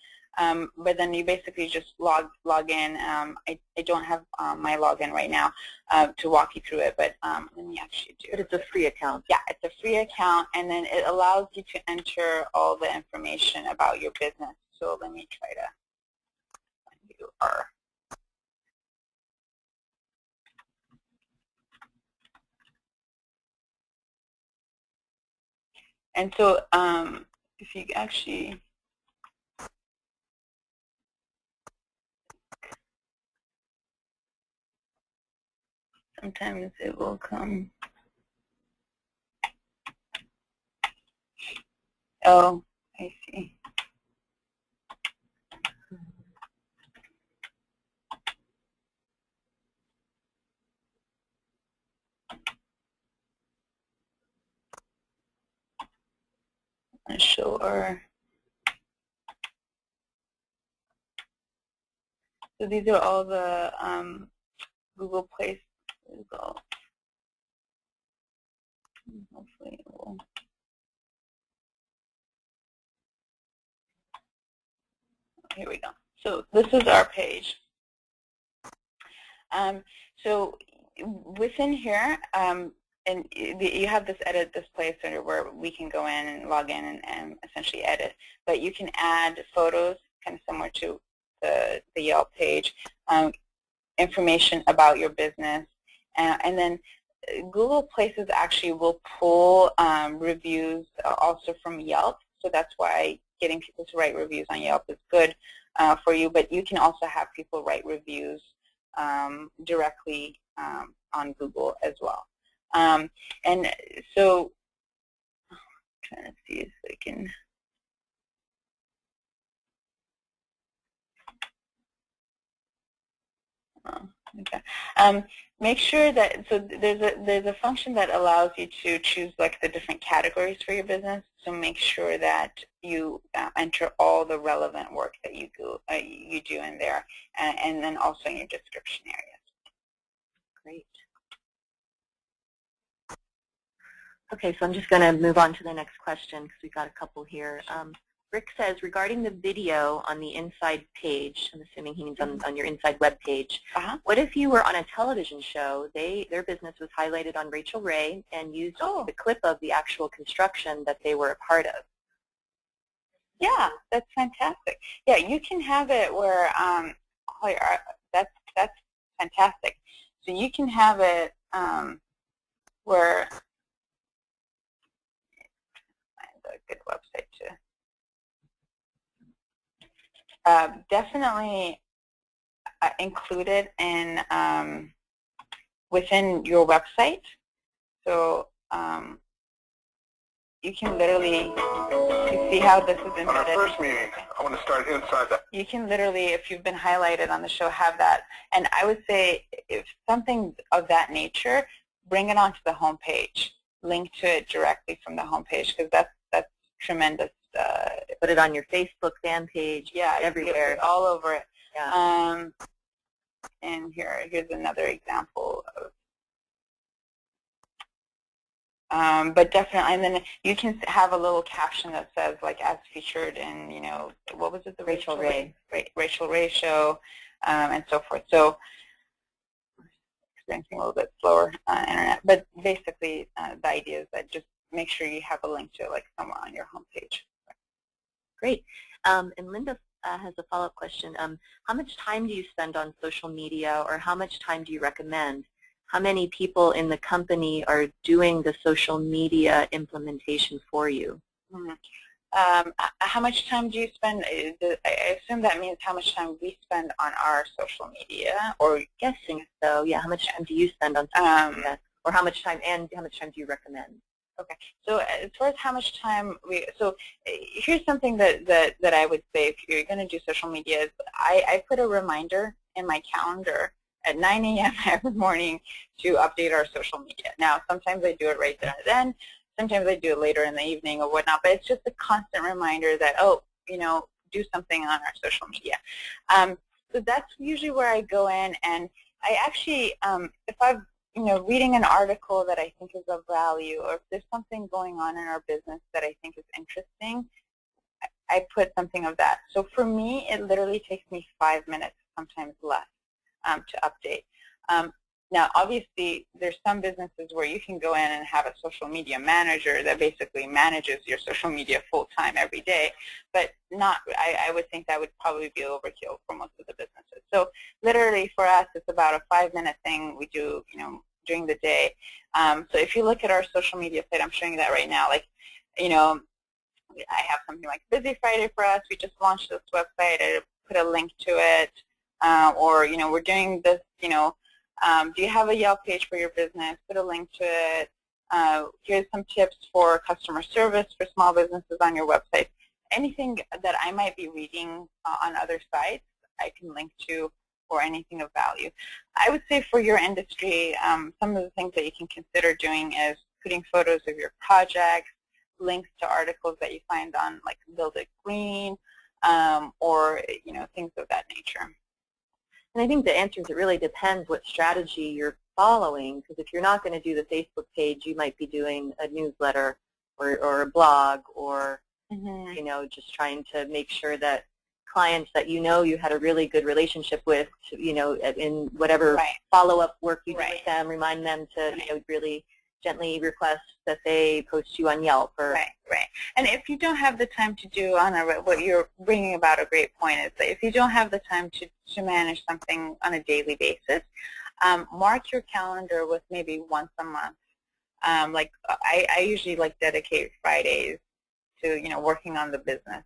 But then you basically just log in. I don't have my login right now to walk you through it, but let me actually do it. But it's a free account. Yeah, it's a free account, and then it allows you to enter all the information about your business. So let me try to find you our. And so if you actually sometimes it will come. Oh, I see. I'm sure. So these are all the Google Places results. Hopefully it will. Here we go. So this is our page. So within here, and you have this edit this place where we can go in and log in and essentially edit. But you can add photos, kind of similar to the Yelp page, information about your business, and then Google Places actually will pull reviews also from Yelp. So that's why getting people to write reviews on Yelp is good for you. But you can also have people write reviews directly on Google as well. And so I'm trying to see if I can. Okay. Make sure that, so there's a function that allows you to choose like the different categories for your business. So make sure that you enter all the relevant work that you do in there, and then also in your description areas. Great. Okay, so I'm just going to move on to the next question because we've got a couple here. Rick says, regarding the video on the inside page, I'm assuming he means on your inside web page, what if you were on a television show, their business was highlighted on Rachel Ray and used the clip of the actual construction that they were a part of? Yeah, that's fantastic. Yeah, you can have it where, that's fantastic. So you can have it where, find a good website to. Definitely included in within your website. So you can literally, you see how this is embedded. Our first meeting, I want to start inside that. You can literally, if you've been highlighted on the show, have that. And I would say if something of that nature, bring it onto the home page. Link to it directly from the home page, because that's tremendous. Put it on your Facebook fan page, everywhere, all over it. Yeah. And here's another example of But definitely, and then you can have a little caption that says, like, as featured in, what was it, the Rachel Ray show, and so forth. So experiencing a little bit slower internet, but basically the idea is that just make sure you have a link to it, like, somewhere on your homepage. Great. And Linda has a follow-up question. How much time do you spend on social media, or how much time do you recommend? How many people in the company are doing the social media implementation for you? Mm-hmm. How much time do you spend? I assume that means how much time we spend on our social media, or guessing so. Yeah. How much time do you spend on social media, or how much time do you recommend? Okay. So as far as how much time here's something that I would say if you're going to do social media is I put a reminder in my calendar at 9 a.m. every morning to update our social media. Now, sometimes I do it right there and then. Sometimes I do it later in the evening or whatnot, but it's just a constant reminder that, do something on our social media. So that's usually where I go in, and I actually, if I'm, reading an article that I think is of value, or if there's something going on in our business that I think is interesting, I put something of that. So for me, it literally takes me 5 minutes, sometimes less, to update. Now, obviously, there's some businesses where you can go in and have a social media manager that basically manages your social media full-time every day, but I would think that would probably be overkill for most of the businesses. So literally for us, it's about a 5-minute thing we do, during the day. So if you look at our social media site, I'm showing you that right now, like, I have something like Busy Friday for us. We just launched this website. I put a link to it. Or, we're doing this, do you have a Yelp page for your business? Put a link to it. Here's some tips for customer service for small businesses on your website. Anything that I might be reading on other sites, I can link to, or anything of value. I would say for your industry, some of the things that you can consider doing is putting photos of your projects, links to articles that you find on, like, Build It Green, or, things of that nature. And I think the answer is it really depends what strategy you're following, because if you're not going to do the Facebook page, you might be doing a newsletter or a blog, or just trying to make sure that clients that you had a really good relationship with, in whatever follow-up work you do with them, remind them to really gently request that they post you on Yelp. Right. And if you don't have the time to do what you're bringing about a great point is that if you don't have the time to manage something on a daily basis, mark your calendar with maybe once a month. Like I usually dedicate Fridays to working on the business,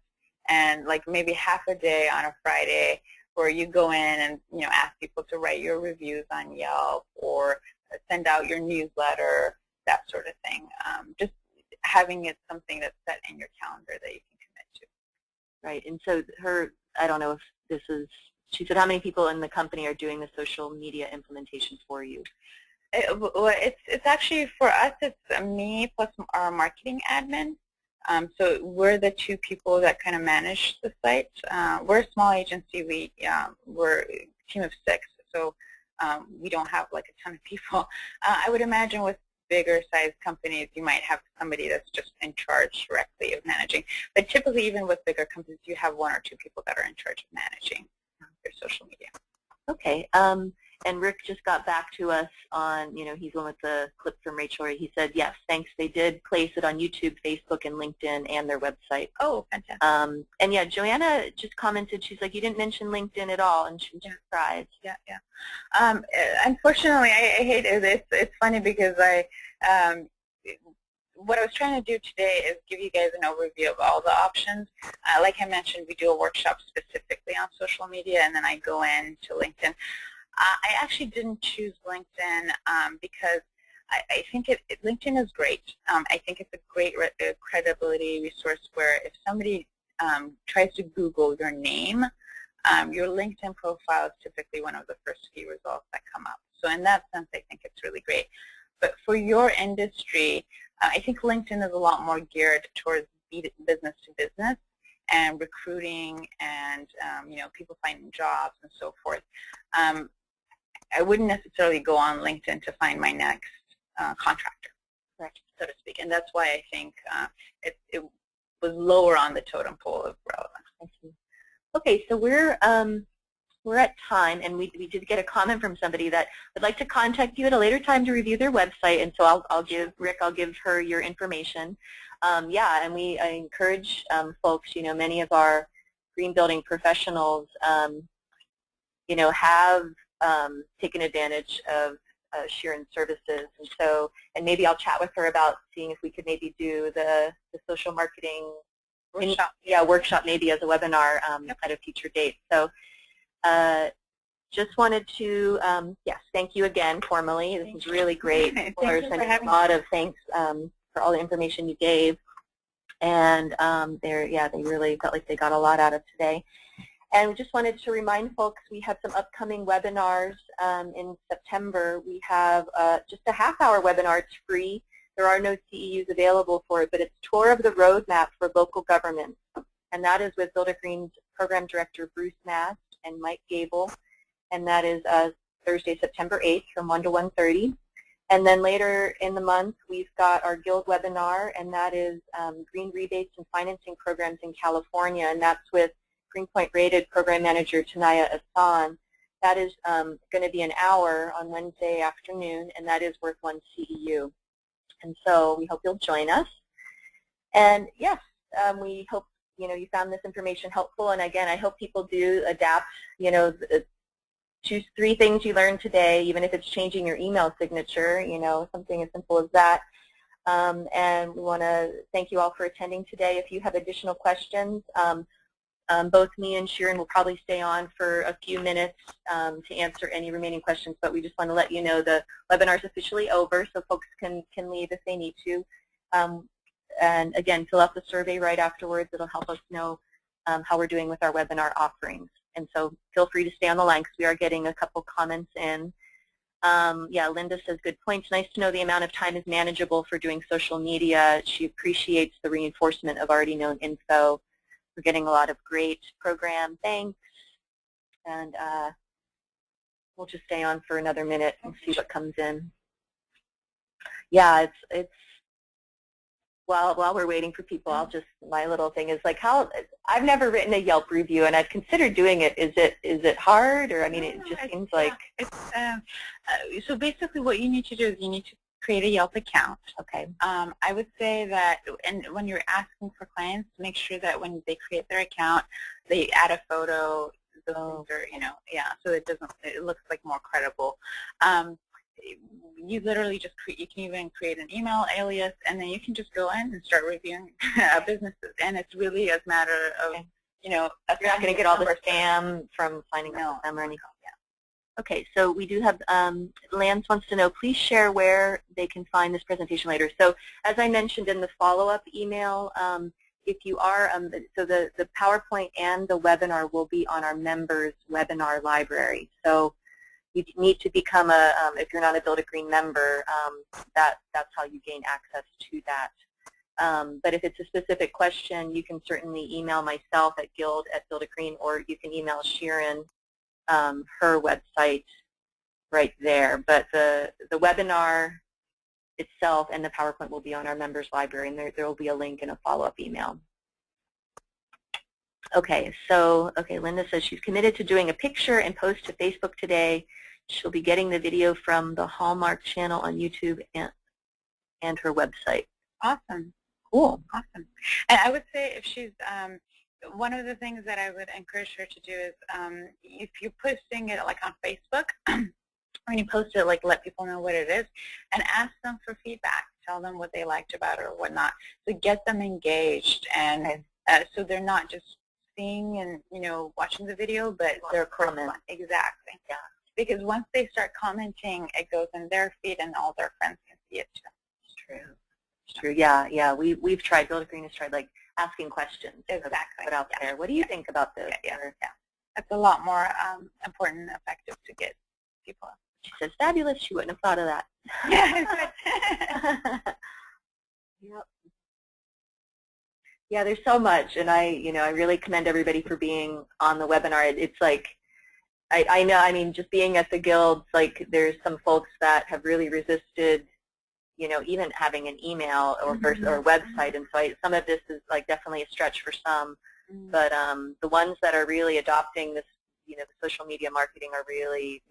and like maybe half a day on a Friday where you go in and ask people to write your reviews on Yelp or send out your newsletter, that sort of thing. Just having it something that's set in your calendar that you can commit to. Right. And so I don't know if this is, she said, how many people in the company are doing the social media implementation for you? It's actually, for us, it's me plus our marketing admin. So we're the two people that kind of manage the site. We're a small agency. We're a team of 6, so we don't have like a ton of people. I would imagine with bigger sized companies, you might have somebody that's just in charge directly of managing. But typically, even with bigger companies, you have 1 or 2 people that are in charge of managing your social media. Okay. And Rick just got back to us on, he's one with the clip from Rachel. He said, yes, thanks. They did place it on YouTube, Facebook, and LinkedIn, and their website. Oh, fantastic. And yeah, Joanna just commented, she's like, you didn't mention LinkedIn at all, and she was surprised. Yeah. Unfortunately, I hate it. It's funny because what I was trying to do today is give you guys an overview of all the options. Like I mentioned, we do a workshop specifically on social media, and then I go into LinkedIn. I actually didn't choose LinkedIn because I think LinkedIn is great. I think it's a great credibility resource where if somebody tries to Google your name, your LinkedIn profile is typically one of the first few results that come up. So in that sense, I think it's really great. But for your industry, I think LinkedIn is a lot more geared towards business to business and recruiting and people finding jobs and so forth. I wouldn't necessarily go on LinkedIn to find my next contractor. so to speak. And that's why I think it was lower on the totem pole of relevance. Okay, so we're at time, and we did get a comment from somebody that would like to contact you at a later time to review their website, and so I'll give her your information. Yeah, and I encourage folks, many of our green building professionals, have taken advantage of Sharon's services, and maybe I'll chat with her about seeing if we could maybe do the social marketing workshop maybe as a webinar at a future date. So just wanted to yes, thank you again formally. This is really great. People are sending a lot of thanks for all the information you gave, and they really felt like they got a lot out of today. And we just wanted to remind folks we have some upcoming webinars in September. We have just a half-hour webinar. It's free. There are no CEUs available for it, but it's Tour of the Roadmap for Local Government. And that is with Build a Green's Program Director Bruce Mast and Mike Gable. And that is Thursday, September 8th from 1 to 1:30. And then later in the month, we've got our Guild webinar, and that is Green Rebates and Financing Programs in California. And that's with Greenpoint rated Program Manager Tanaya Asan. That is going to be an hour on Wednesday afternoon, and that is worth 1 CEU. And so we hope you'll join us. And yes, we hope you found this information helpful. And again, I hope people do adapt. Choose 3 things you learned today, even if it's changing your email signature. Something as simple as that. And we want to thank you all for attending today. If you have additional questions, both me and Sharon will probably stay on for a few minutes to answer any remaining questions, but we just want to let you know the webinar is officially over, so folks can leave if they need to. And again, fill out the survey right afterwards. It'll help us know how we're doing with our webinar offerings. And so feel free to stay on the line because we are getting a couple comments in. Yeah, Linda says, good points. Nice to know the amount of time is manageable for doing social media. She appreciates the reinforcement of already known info. We're getting a lot of great program thanks, and we'll just stay on for another minute and see what comes in. Yeah, it's while we're waiting for people, my little thing is like I've never written a Yelp review, and I've considered doing it. Is it hard, or I mean, it just seems like so basically what you need to do is you need to create a Yelp account. Okay. I would say that, and when you're asking for clients, make sure that when they create their account, they add a photo, or so it looks like more credible. You literally just you can even create an email alias, and then you can just go in and start reviewing businesses. And it's really a matter of you're not going to get all the spam from finding out them or anything. Okay, so we do have, Lance wants to know, please share where they can find this presentation later. So as I mentioned in the follow-up email, if you are, so the PowerPoint and the webinar will be on our members webinar library. So you need to become if you're not a Build a Green member, that's how you gain access to that. But if it's a specific question, you can certainly email myself at guild@buildagreen, or you can email Sharon, her website right there. But the webinar itself and the PowerPoint will be on our members library, and there will be a link in a follow-up email. Okay, so Linda says she's committed to doing a picture and post to Facebook today. She'll be getting the video from the Hallmark channel on YouTube and her website. Awesome. Cool. Awesome. And I would say if she's one of the things that I would encourage her to do is if you're posting it like on Facebook, when you post it, like let people know what it is, and ask them for feedback. Tell them what they liked about it or whatnot. So get them engaged, and so they're not just seeing and watching the video, but they're commenting. Exactly. Yeah. Because once they start commenting, it goes in their feed, and all their friends can see it too. It's true. It's true. Yeah. Yeah. We've tried. Build a Green has tried asking questions. Exactly. Put out there. What do you think about this? Yeah. That's a lot more important and effective to get people. She says, fabulous. She wouldn't have thought of that. Yeah. Yep. Yeah, there's so much, and I really commend everybody for being on the webinar. It's like, I know, I mean, just being at the guilds, like there's some folks that have really resisted even having an email or website. And so some of this is like definitely a stretch for some, but the ones that are really adopting this, the social media marketing are really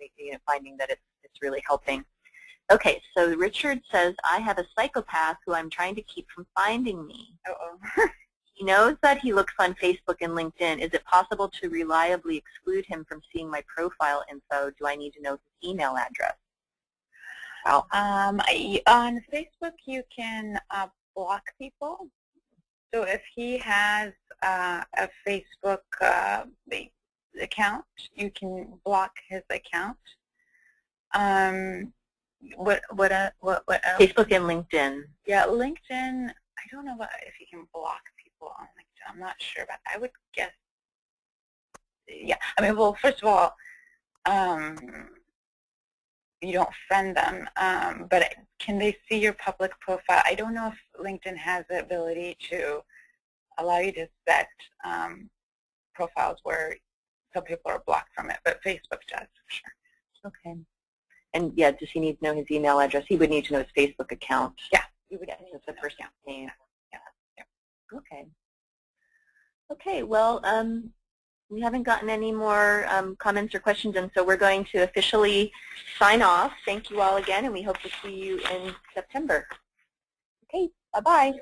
finding that it's really helping. Okay, so Richard says, I have a psychopath who I'm trying to keep from finding me. Uh-oh. He knows that he looks on Facebook and LinkedIn. Is it possible to reliably exclude him from seeing my profile info? Do I need to know his email address? Wow. On Facebook, you can block people. So if he has a Facebook account, you can block his account. What else? Facebook and LinkedIn. Yeah, LinkedIn. I don't know if you can block people on LinkedIn. I'm not sure, but I would guess. Yeah, I mean, well, first of all, you don't friend them, but can they see your public profile? I don't know if LinkedIn has the ability to allow you to set profiles where some people are blocked from it, but Facebook does for sure. Okay. And yeah, does he need to know his email address? He would need to know his Facebook account. Yeah, you would. Yeah, it's the first name. Yeah. Okay. Okay. Well, we haven't gotten any more comments or questions, and so we're going to officially sign off. Thank you all again, and we hope to see you in September. Okay. Bye-bye.